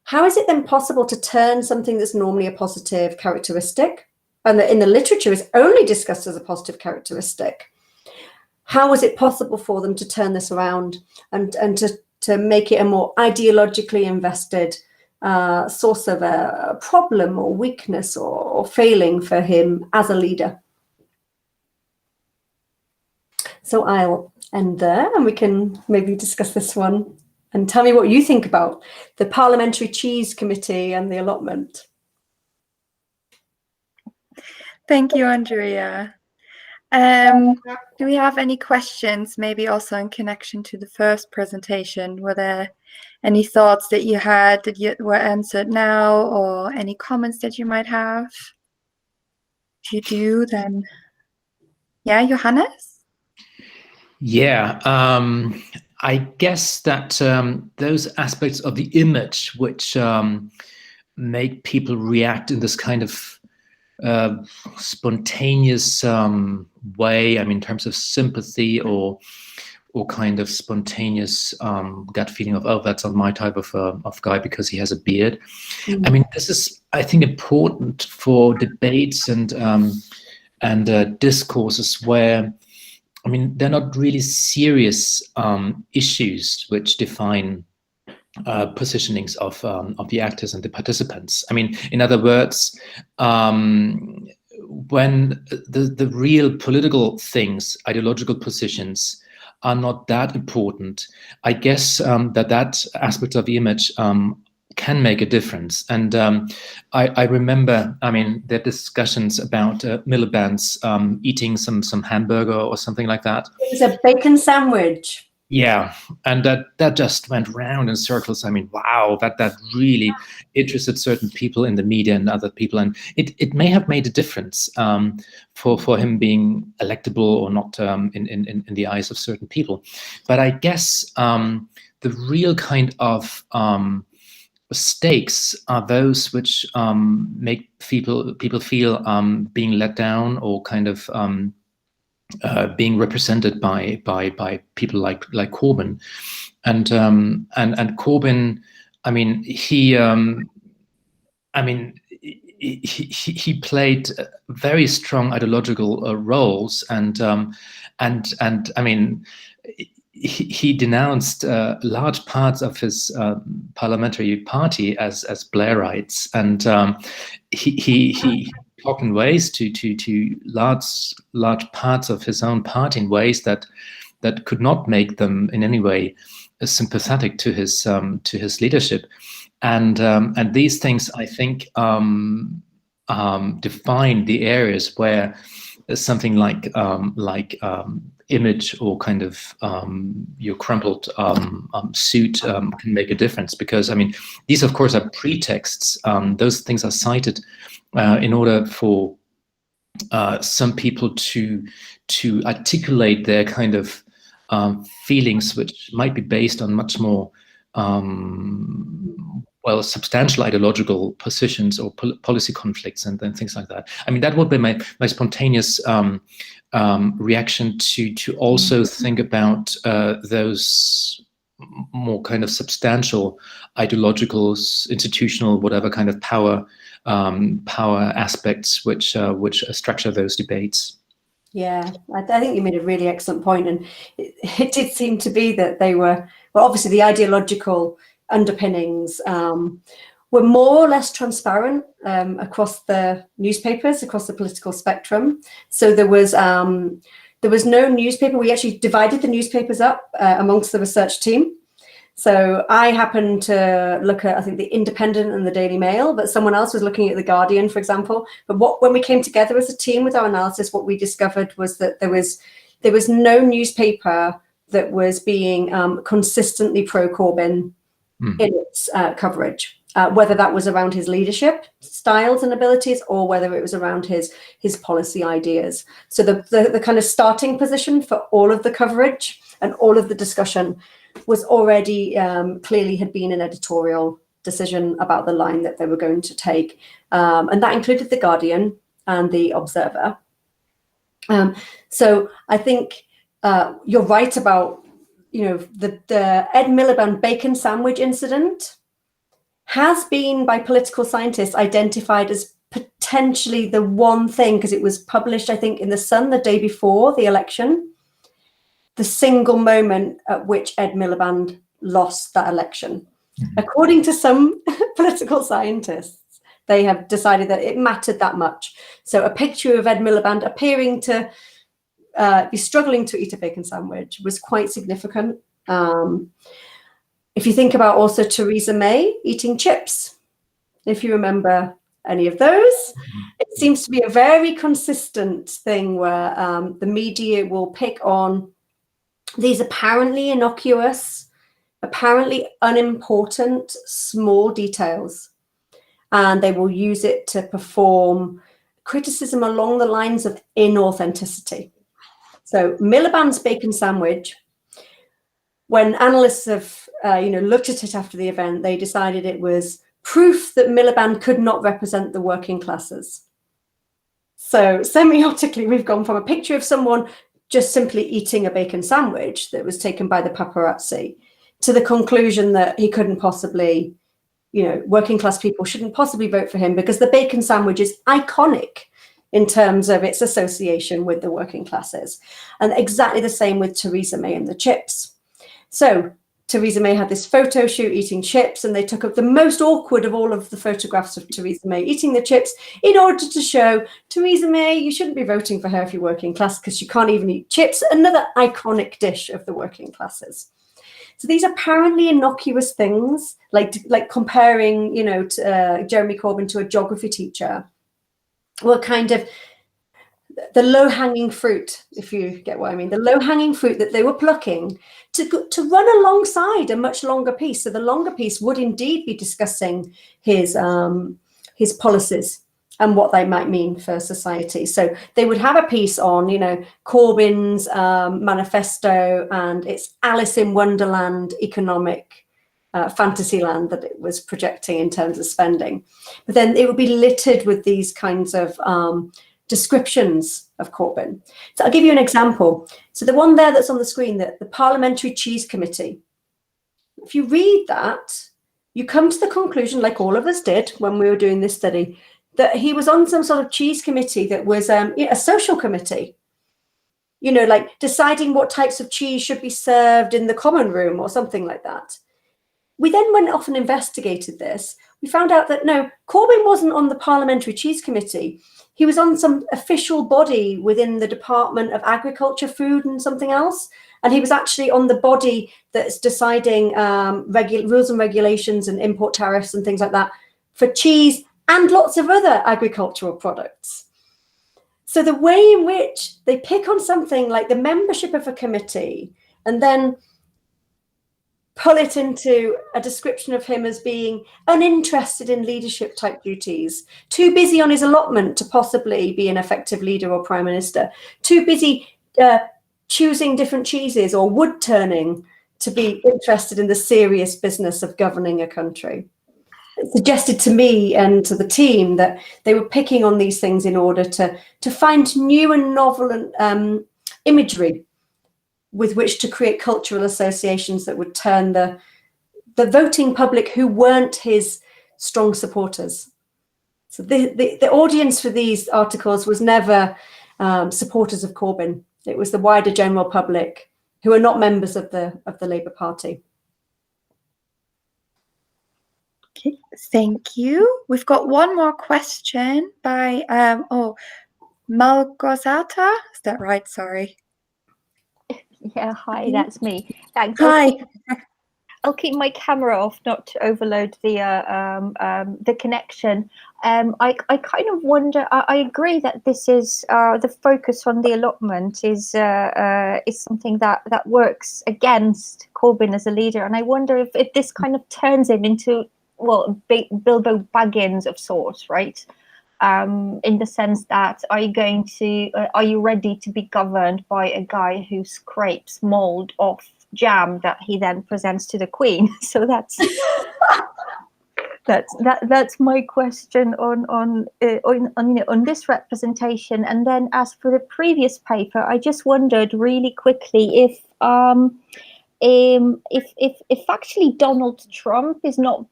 how is it then possible to turn something that's normally a positive characteristic, and that in the literature is only discussed as a positive characteristic? How was it possible for them to turn this around and to make it a more ideologically invested source of a problem or weakness or failing for him as a leader. So I'll end there, and we can maybe discuss this one and tell me what you think about the Parliamentary Cheese Committee and the allotment. Thank you, Andrea. Do we have any questions, maybe also in connection to the first presentation? Were there any thoughts that you had that were answered now, or any comments that you might have? If you do, then yeah, Johannes? Yeah, I guess that those aspects of the image which make people react in this kind of spontaneous way, I mean, in terms of sympathy or kind of spontaneous gut feeling of, oh, that's not my type of guy because he has a beard. I mean, this is, I think, important for debates and discourses where, I mean, they're not really serious issues which define positionings of the actors and the participants. I mean, in other words, when the real political things, ideological positions, are not that important, I guess that aspect of the image can make a difference. And I remember, I mean, there are discussions about Miliband's eating some hamburger or something like that. It was a bacon sandwich. Yeah, and that just went round in circles. I mean, wow, that really interested certain people in the media and other people, and it may have made a difference for him being electable or not in the eyes of certain people. But I guess the real kind of stakes are those which make people feel being let down or kind of being represented by people like Corbyn, and Corbyn. I mean, he played very strong ideological roles, and I mean, he denounced large parts of his parliamentary party as Blairites, and he talked in ways to large parts of his own party in ways that could not make them in any way sympathetic to his leadership, and these things, I think, define the areas where something like image or kind of your crumpled suit can make a difference, because I mean, these of course are pretexts. Those things are cited in order for some people to articulate their kind of feelings, which might be based on much more substantial ideological positions or policy conflicts and things like that. I mean, that would be my spontaneous reaction to also think about those more kind of substantial ideological, institutional, whatever kind of power aspects which structure those debates. Yeah, I think you made a really excellent point, and it did seem to be that they were, well, obviously the ideological underpinnings were more or less transparent across the newspapers, across the political spectrum. So there was no newspaper. We actually divided the newspapers up amongst the research team. So I happened to look at, I think, the Independent and the Daily Mail, but someone else was looking at the Guardian, for example. But when we came together as a team with our analysis, what we discovered was that there was no newspaper that was being consistently pro-Corbyn in its coverage, whether that was around his leadership styles and abilities or whether it was around his policy ideas. So the kind of starting position for all of the coverage and all of the discussion was already clearly had been an editorial decision about the line that they were going to take. And that included The Guardian and The Observer. So I think you're right about, the Ed Miliband bacon sandwich incident has been by political scientists identified as potentially the one thing, because it was published, I think, in The Sun the day before the election, the single moment at which Ed Miliband lost that election. According to some political scientists, they have decided that it mattered that much. So a picture of Ed Miliband appearing to be struggling to eat a bacon sandwich was quite significant. If you think about also Theresa May eating chips, if you remember any of those, it seems to be a very consistent thing where the media will pick on these apparently innocuous, apparently unimportant, small details, and they will use it to perform criticism along the lines of inauthenticity. So Miliband's bacon sandwich, when analysts have looked at it after the event, they decided it was proof that Miliband could not represent the working classes. So semiotically, we've gone from a picture of someone just simply eating a bacon sandwich that was taken by the paparazzi to the conclusion that he couldn't possibly, working class people shouldn't possibly vote for him because the bacon sandwich is iconic in terms of its association with the working classes. And exactly the same with Theresa May and the chips. So Theresa May had this photo shoot eating chips, and they took up the most awkward of all of the photographs of Theresa May eating the chips in order to show Theresa May, you shouldn't be voting for her if you're working class because she can't even eat chips, another iconic dish of the working classes. So these apparently innocuous things, like comparing, Jeremy Corbyn to a geography teacher, were kind of the low-hanging fruit, if you get what I mean, the low-hanging fruit that they were plucking to run alongside a much longer piece. So the longer piece would indeed be discussing his policies and what they might mean for society. So they would have a piece on, Corbyn's manifesto and its Alice in Wonderland economic fantasy land that it was projecting in terms of spending. But then it would be littered with these kinds of descriptions of Corbyn. So I'll give you an example. So the one there that's on the screen, the Parliamentary Cheese Committee. If you read that, you come to the conclusion, like all of us did when we were doing this study, that he was on some sort of cheese committee that was a social committee, like deciding what types of cheese should be served in the common room or something like that. We then went off and investigated this. We found out that no, Corbyn wasn't on the Parliamentary Cheese Committee. He was on some official body within the Department of Agriculture, Food and something else. And he was actually on the body that's deciding rules and regulations and import tariffs and things like that for cheese and lots of other agricultural products. So the way in which they pick on something like the membership of a committee and then pull it into a description of him as being uninterested in leadership type duties, too busy on his allotment to possibly be an effective leader or prime minister, too busy choosing different cheeses or wood turning to be interested in the serious business of governing a country. It suggested to me and to the team that they were picking on these things in order to find new and novel imagery with which to create cultural associations that would turn the voting public who weren't his strong supporters. So the audience for these articles was never supporters of Corbyn. It was the wider general public who are not members of the Labour Party. Okay, thank you. We've got one more question by Malgorzata. Is that right? Sorry. Yeah, hi, that's me. Thanks. Hi. I'll keep my camera off, not to overload the connection. I kind of wonder. I agree that this is the focus on the allotment is something that works against Corbyn as a leader, and I wonder if this kind of turns him into Bilbo Baggins of sorts, right? In the sense that are you ready to be governed by a guy who scrapes mold off jam that he then presents to the Queen? So that's my question on this representation. And then as for the previous paper, I just wondered really quickly if actually Donald Trump is not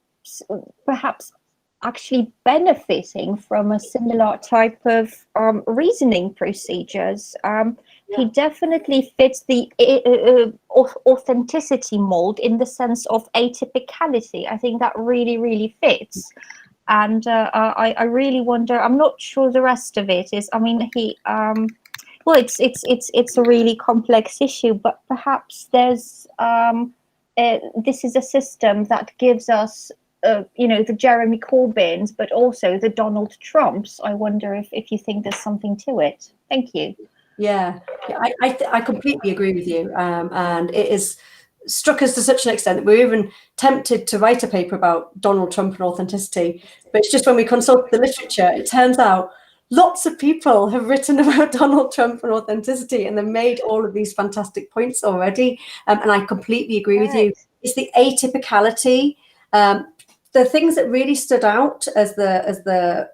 perhaps actually benefiting from a similar type of reasoning procedures. he definitely fits the authenticity mold in the sense of atypicality. I think that really fits. And I really wonder, I'm not sure the rest of it is, I mean, well, it's a really complex issue, but perhaps there's, this is a system that gives us, the Jeremy Corbyns, but also the Donald Trumps. I wonder if you think there's something to it. Thank you. Yeah, I completely agree with you. And it is struck us to such an extent that we're even tempted to write a paper about Donald Trump and authenticity. But it's just when we consult the literature, it turns out lots of people have written about Donald Trump and authenticity, and they've made all of these fantastic points already. And I completely agree with you. It's the atypicality. The things that really stood out as the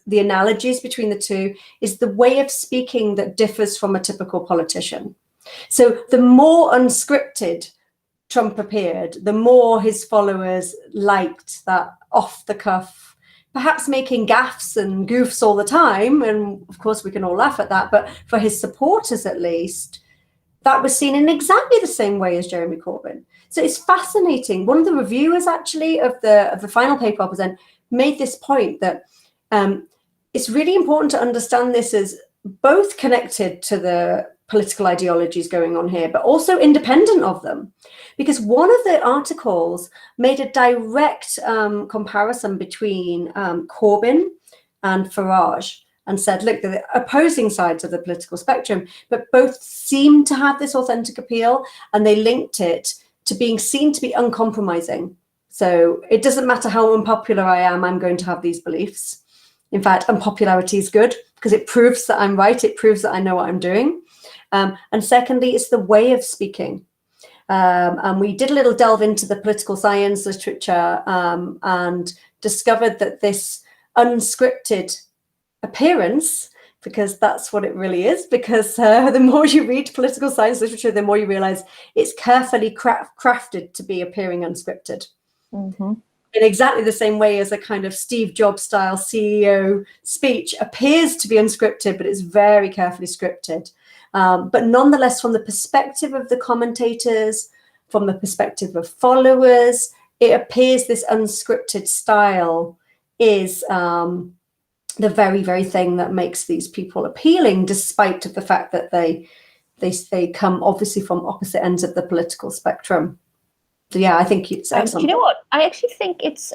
analogies between the two is the way of speaking that differs from a typical politician. So the more unscripted Trump appeared, the more his followers liked that off the cuff, perhaps making gaffes and goofs all the time. And of course, we can all laugh at that. But for his supporters, at least, that was seen in exactly the same way as Jeremy Corbyn. So it's fascinating. One of the reviewers, actually, of the final paper I present made this point that it's really important to understand this as both connected to the political ideologies going on here, but also independent of them. Because one of the articles made a direct comparison between Corbyn and Farage and said, look, they're the opposing sides of the political spectrum, but both seem to have this authentic appeal, and they linked it to being seen to be uncompromising. So it doesn't matter how unpopular I am, I'm going to have these beliefs. In fact, unpopularity is good because it proves that I'm right. It proves that I know what I'm doing. And secondly, it's the way of speaking. And we did a little delve into the political science literature and discovered that this unscripted appearance, because that's what it really is, because the more you read political science literature, the more you realize it's carefully crafted to be appearing unscripted. Mm-hmm. In exactly the same way as a kind of Steve Jobs style CEO speech appears to be unscripted, but it's very carefully scripted. But nonetheless, from the perspective of the commentators, from the perspective of followers, it appears this unscripted style is the very, very thing that makes these people appealing, despite of the fact that they come obviously from opposite ends of the political spectrum. So yeah, I think it's excellent. You know what? I actually think it's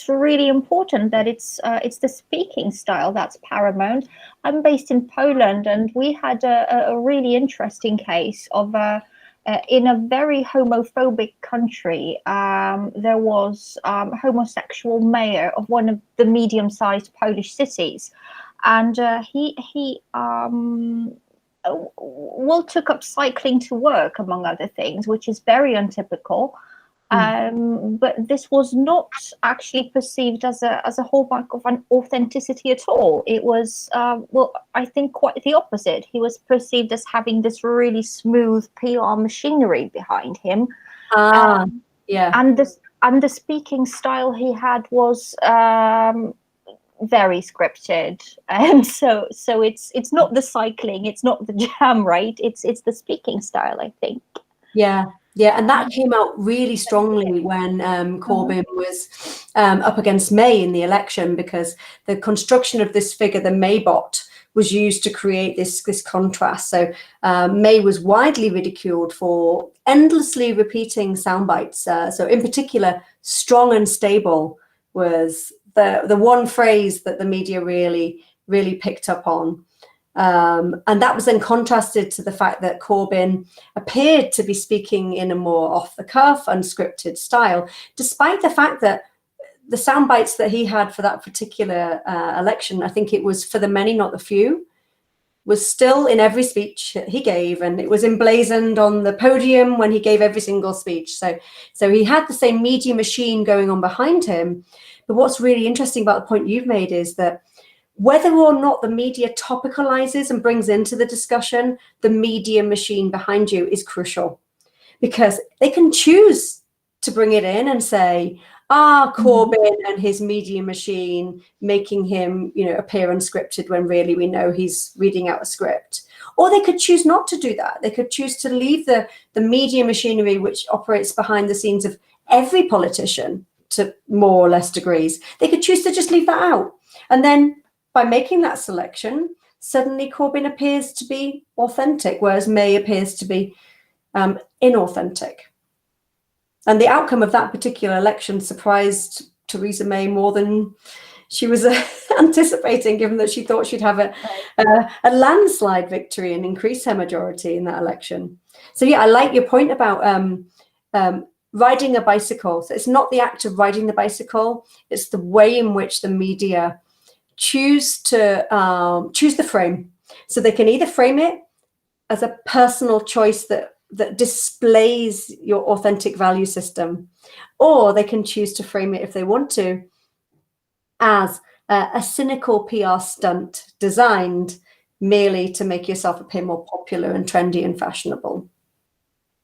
really important that it's the speaking style that's paramount. I'm based in Poland, and we had a really interesting case of in a very homophobic country. There was a homosexual mayor of one of the medium-sized Polish cities, and he took up cycling to work, among other things, which is very untypical. But this was not actually perceived as a hallmark of an authenticity at all. It was, I think quite the opposite. He was perceived as having this really smooth PR machinery behind him. Yeah. And the speaking style he had was very scripted, and so it's not the cycling, it's not the jam, right? It's the speaking style, I think. Yeah, and that came out really strongly when Corbyn was up against May in the election, because the construction of this figure, the Maybot, was used to create this contrast. So May was widely ridiculed for endlessly repeating sound bites. So in particular, strong and stable was the one phrase that the media really picked up on. And that was then contrasted to the fact that Corbyn appeared to be speaking in a more off-the-cuff, unscripted style, despite the fact that the sound bites that he had for that particular election, I think it was for the many, not the few, was still in every speech that he gave, and it was emblazoned on the podium when he gave every single speech. So he had the same media machine going on behind him. But what's really interesting about the point you've made is that whether or not the media topicalizes and brings into the discussion, the media machine behind you is crucial, because they can choose to bring it in and say, Corbyn and his media machine making him, appear unscripted when really we know he's reading out a script. Or they could choose not to do that. They could choose to leave the media machinery, which operates behind the scenes of every politician to more or less degrees. They could choose to just leave that out. And then by making that selection, suddenly Corbyn appears to be authentic, whereas May appears to be inauthentic. And the outcome of that particular election surprised Theresa May more than she was anticipating, given that she thought she'd have a landslide victory and increase her majority in that election. So yeah, I like your point about riding a bicycle. So it's not the act of riding the bicycle, it's the way in which the media choose the frame. So they can either frame it as a personal choice that displays your authentic value system, or they can choose to frame it, if they want to, as a cynical PR stunt designed merely to make yourself appear more popular and trendy and fashionable.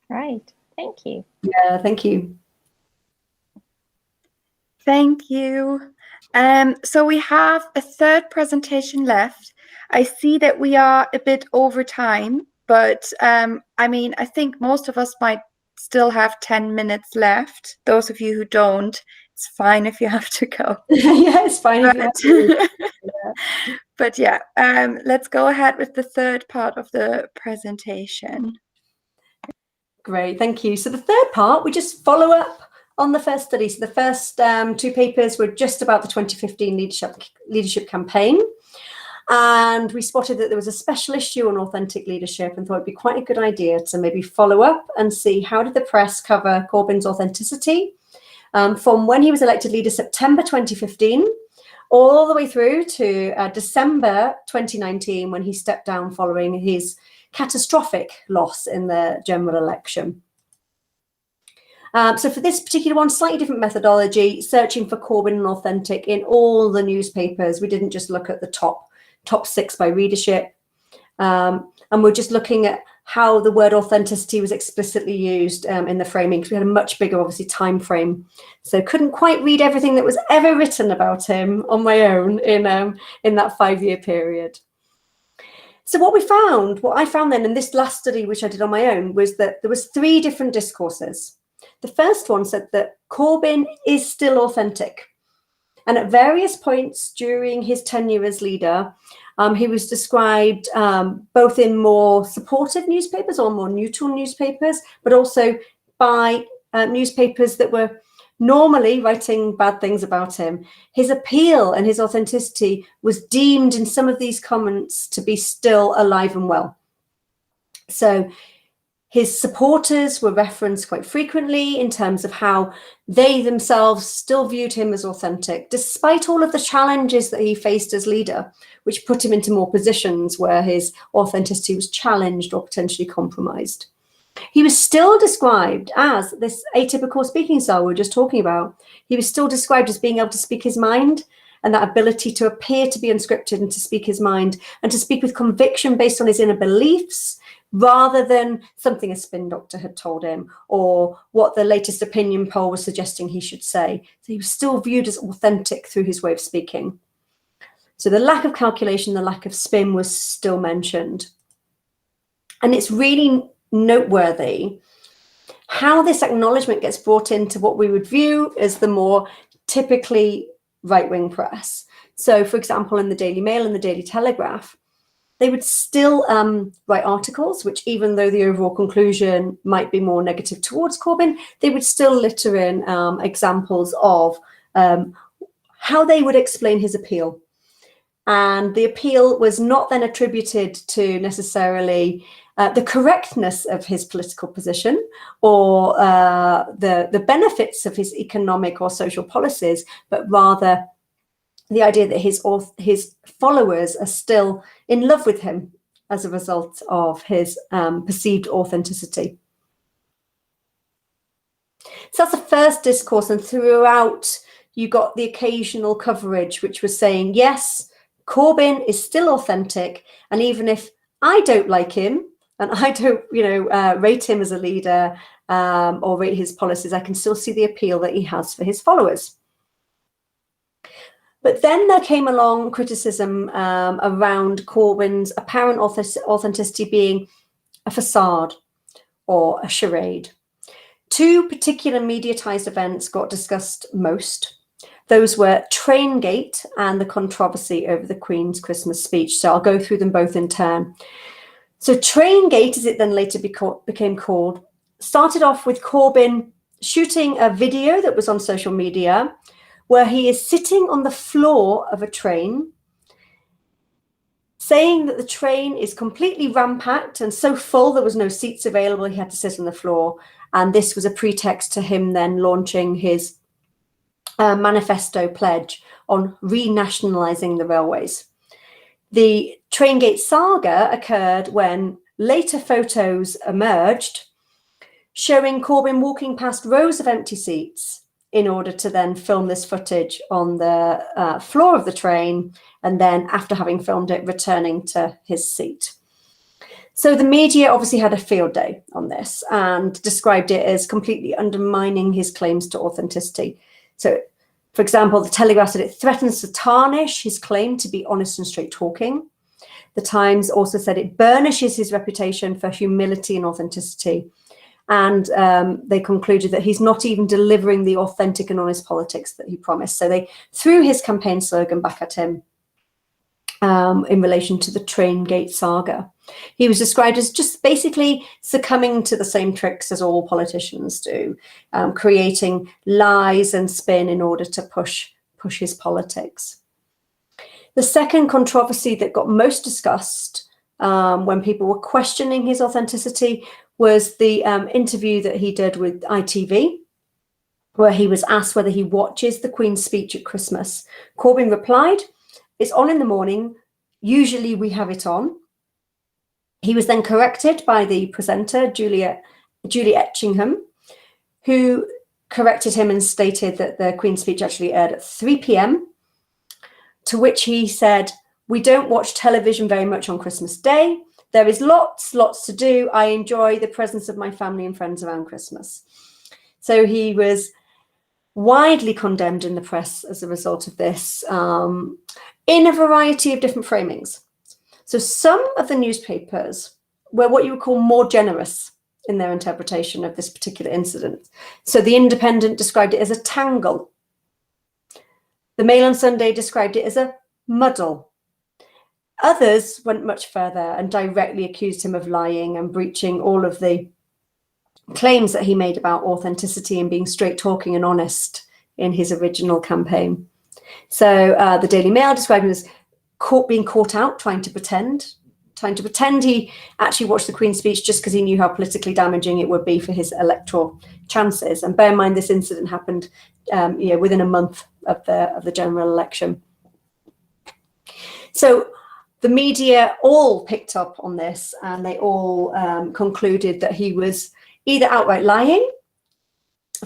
Right. Thank you. Yeah, thank you. Thank you. So we have a third presentation left. I see that we are a bit over time, but I mean, I think most of us might still have 10 minutes left. Those of you who don't, it's fine if you have to go. Yeah, it's fine if you have to. Yeah. But yeah, let's go ahead with the third part of the presentation. Great, thank you. So the third part, we just follow up on the first study. So the first two papers were just about the 2015 leadership campaign. And we spotted that there was a special issue on authentic leadership and thought it'd be quite a good idea to maybe follow up and see how did the press cover Corbyn's authenticity from when he was elected leader September 2015 all the way through to December 2019 when he stepped down following his catastrophic loss in the general election. So for this particular one, slightly different methodology, searching for Corbyn and authentic in all the newspapers. We didn't just look at the top 6 by readership. And we're just looking at how the word authenticity was explicitly used in the framing, because we had a much bigger, obviously, time frame. So couldn't quite read everything that was ever written about him on my own in that 5-year period. So what I found then in this last study, which I did on my own, was that there was 3 different discourses. The first one said that Corbyn is still authentic. And at various points during his tenure as leader, he was described both in more supportive newspapers or more neutral newspapers, but also by newspapers that were normally writing bad things about him. His appeal and his authenticity was deemed in some of these comments to be still alive and well. So his supporters were referenced quite frequently in terms of how they themselves still viewed him as authentic, despite all of the challenges that he faced as leader, which put him into more positions where his authenticity was challenged or potentially compromised. He was still described as this atypical speaking style we were just talking about. He was still described as being able to speak his mind, and that ability to appear to be unscripted and to speak his mind and to speak with conviction based on his inner beliefs, rather than something a spin doctor had told him or what the latest opinion poll was suggesting he should say. So he was still viewed as authentic through his way of speaking. So the lack of calculation, the lack of spin was still mentioned. And it's really noteworthy how this acknowledgement gets brought into what we would view as the more typically right-wing press. So, for example, in the Daily Mail and the Daily Telegraph, they would still write articles, which even though the overall conclusion might be more negative towards Corbyn, they would still litter in examples of how they would explain his appeal. And the appeal was not then attributed to necessarily the correctness of his political position or the benefits of his economic or social policies, but rather the idea that his followers are still in love with him as a result of his perceived authenticity. So that's the first discourse, and throughout you got the occasional coverage which was saying, yes, Corbyn is still authentic, and even if I don't like him and I don't, rate him as a leader or rate his policies, I can still see the appeal that he has for his followers. But then there came along criticism around Corbyn's apparent authenticity being a facade or a charade. Two particular mediatised events got discussed most. Those were Traingate and the controversy over the Queen's Christmas speech. So I'll go through them both in turn. So Traingate, as it then later became called, started off with Corbyn shooting a video that was on social media where he is sitting on the floor of a train, saying that the train is completely ram-packed and so full there was no seats available, he had to sit on the floor. And this was a pretext to him then launching his manifesto pledge on renationalising the railways. The Traingate saga occurred when later photos emerged showing Corbyn walking past rows of empty seats in order to then film this footage on the floor of the train, and then after having filmed it, returning to his seat. So the media obviously had a field day on this and described it as completely undermining his claims to authenticity. So, for example, the Telegraph said it threatens to tarnish his claim to be honest and straight talking. The Times also said it burnishes his reputation for humility and authenticity. And they concluded that he's not even delivering the authentic and honest politics that he promised. So they threw his campaign slogan back at him in relation to the Traingate saga. He was described as just basically succumbing to the same tricks as all politicians do, creating lies and spin in order to push his politics. The second controversy that got most discussed when people were questioning his authenticity was the interview that he did with ITV, where he was asked whether he watches the Queen's speech at Christmas. Corbyn replied, "It's on in the morning. Usually we have it on." He was then corrected by the presenter, Julie Etchingham, who corrected him and stated that the Queen's speech actually aired at 3 p.m, to which he said, "We don't watch television very much on Christmas Day. There is lots to do. I enjoy the presence of my family and friends around Christmas." So he was widely condemned in the press as a result of this, in a variety of different framings. So some of the newspapers were what you would call more generous in their interpretation of this particular incident. So the Independent described it as a tangle. The Mail on Sunday described it as a muddle. Others went much further and directly accused him of lying and breaching all of the claims that he made about authenticity and being straight talking and honest in his original campaign. So the Daily Mail described him as being caught out, trying to pretend he actually watched the Queen's speech just because he knew how politically damaging it would be for his electoral chances. And bear in mind, this incident happened within a month of the general election. So the media all picked up on this, and they all concluded that he was either outright lying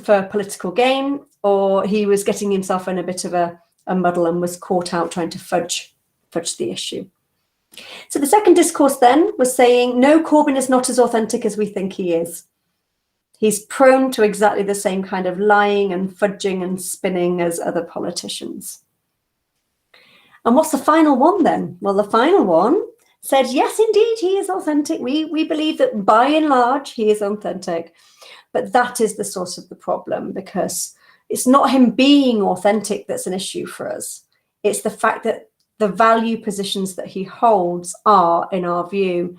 for political gain, or he was getting himself in a bit of a muddle and was caught out trying to fudge the issue. So the second discourse then was saying, no, Corbyn is not as authentic as we think he is. He's prone to exactly the same kind of lying and fudging and spinning as other politicians. And what's the final one then? Well, the final one said, yes, indeed, he is authentic. We believe that by and large, he is authentic. But that is the source of the problem, because it's not him being authentic that's an issue for us. It's the fact that the value positions that he holds are, in our view,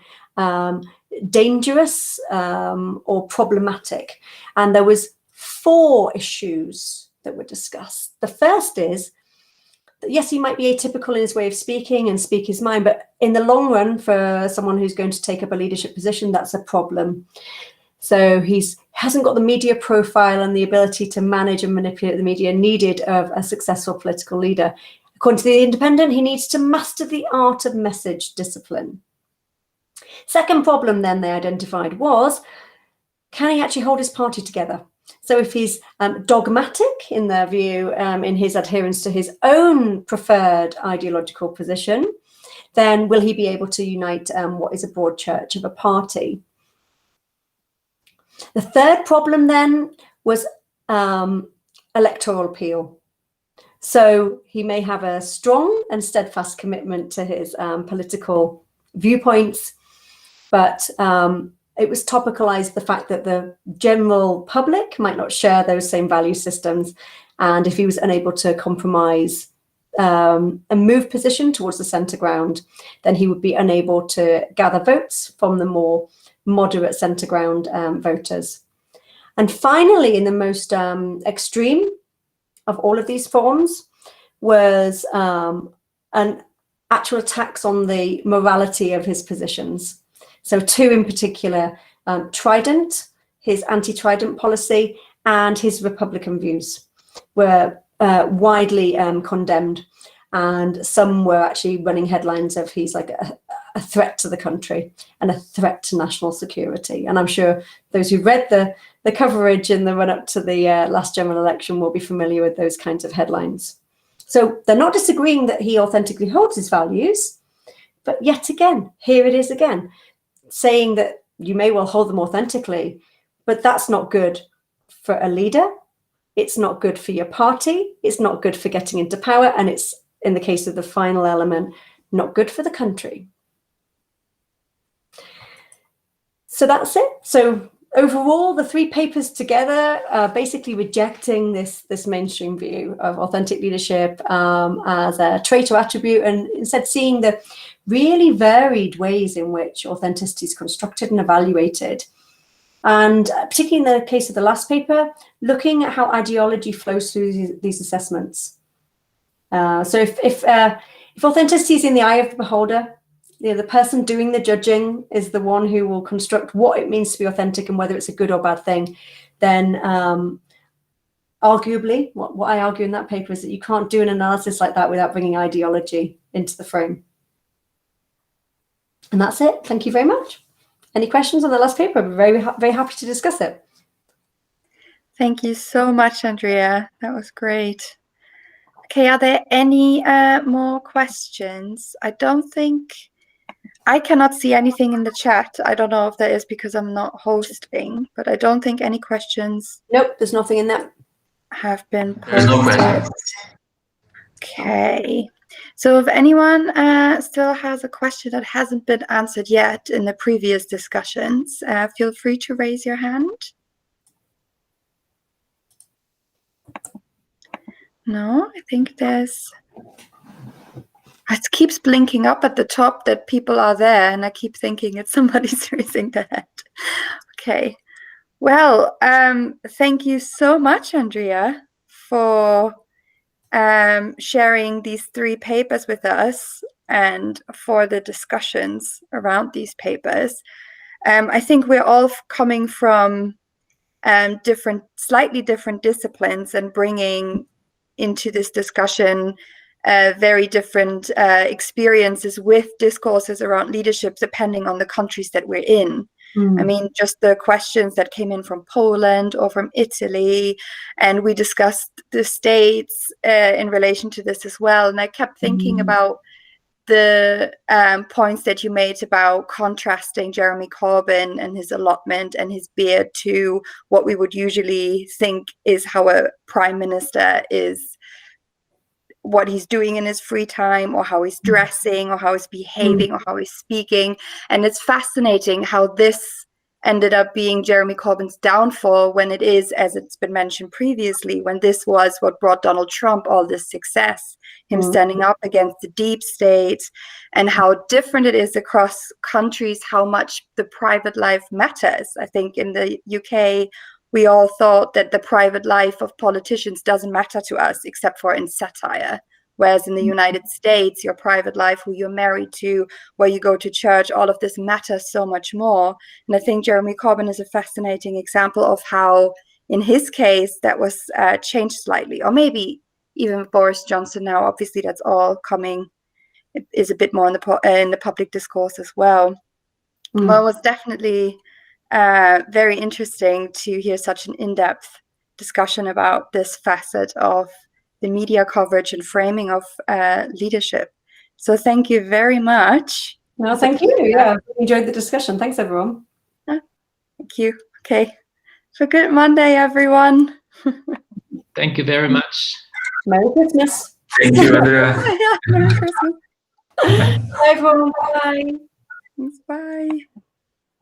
dangerous or problematic. And there was 4 issues that were discussed. The first is, yes, he might be atypical in his way of speaking and speak his mind, but in the long run, for someone who's going to take up a leadership position, that's a problem. So he hasn't got the media profile and the ability to manage and manipulate the media needed of a successful political leader. According to the Independent, he needs to master the art of message discipline. Second problem then they identified was, can he actually hold his party together? So if he's dogmatic in their view, in his adherence to his own preferred ideological position, then will he be able to unite what is a broad church of a party? The third problem then was electoral appeal. So he may have a strong and steadfast commitment to his political viewpoints, but it was topicalized the fact that the general public might not share those same value systems. And if he was unable to compromise and move position towards the centre ground, then he would be unable to gather votes from the more moderate centre ground voters. And finally, in the most extreme of all of these forms was an actual attacks on the morality of his positions. So two in particular, Trident, his anti-Trident policy, and his Republican views were widely condemned. And some were actually running headlines of he's like a threat to the country and a threat to national security. And I'm sure those who read the coverage in the run-up to the last general election will be familiar with those kinds of headlines. So they're not disagreeing that he authentically holds his values, but yet again, here it is again, saying that you may well hold them authentically, but that's not good for a leader. It's not good for your party. It's not good for getting into power. And it's, in the case of the final element, not good for the country. So that's it. So overall, the three papers together are basically rejecting this mainstream view of authentic leadership as a trait or attribute, and instead seeing the really varied ways in which authenticity is constructed and evaluated. And particularly in the case of the last paper, looking at how ideology flows through these assessments. So if authenticity is in the eye of the beholder, the person doing the judging is the one who will construct what it means to be authentic and whether it's a good or bad thing, then arguably, what I argue in that paper is that you can't do an analysis like that without bringing ideology into the frame. And that's it. Thank you very much. Any questions on the last paper? I'm very, very happy to discuss it. Thank you so much, Andrea. That was great. Okay, are there any more questions? I cannot see anything in the chat. I don't know if that is because I'm not hosting, but I don't think any questions. Nope, there's nothing in there. Have been posted. There's no questions. Okay. So if anyone still has a question that hasn't been answered yet in the previous discussions, feel free to raise your hand. No, I think there's... It keeps blinking up at the top that people are there, and I keep thinking it's somebody's raising their hand. Okay. Well, thank you so much, Andrea, for sharing these three papers with us and for the discussions around these papers. I think we're all coming from slightly different disciplines and bringing into this discussion very different experiences with discourses around leadership depending on the countries that we're in. I mean, just the questions that came in from Poland or from Italy, and we discussed the States in relation to this as well. And I kept thinking about the points that you made about contrasting Jeremy Corbyn and his allotment and his beard to what we would usually think is how a prime minister is, what he's doing in his free time, or how he's dressing, or how he's behaving, or how he's speaking. And it's fascinating how this ended up being Jeremy Corbyn's downfall, when it is, as it's been mentioned previously, when this was what brought Donald Trump all this success, him standing up against the deep state, and how different it is across countries, how much the private life matters. I think in the UK, we all thought that the private life of politicians doesn't matter to us except for in satire. Whereas in the United States, your private life, who you're married to, where you go to church, all of this matters so much more. And I think Jeremy Corbyn is a fascinating example of how, in his case, that was changed slightly. Or maybe even Boris Johnson now, obviously that's all coming, it is a bit more in the public discourse as well. Well, it was definitely very interesting to hear such an in-depth discussion about this facet of the media coverage and framing of leadership. So thank you very much. No, thank you. Yeah, enjoyed the discussion. Thanks, everyone. Thank you. Okay. So good Monday, everyone. Thank you very much. Merry Christmas. Thank you, Andrea. Merry Christmas. Bye, everyone. Bye. Bye.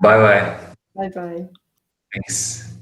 Bye-bye. Bye-bye. Thanks.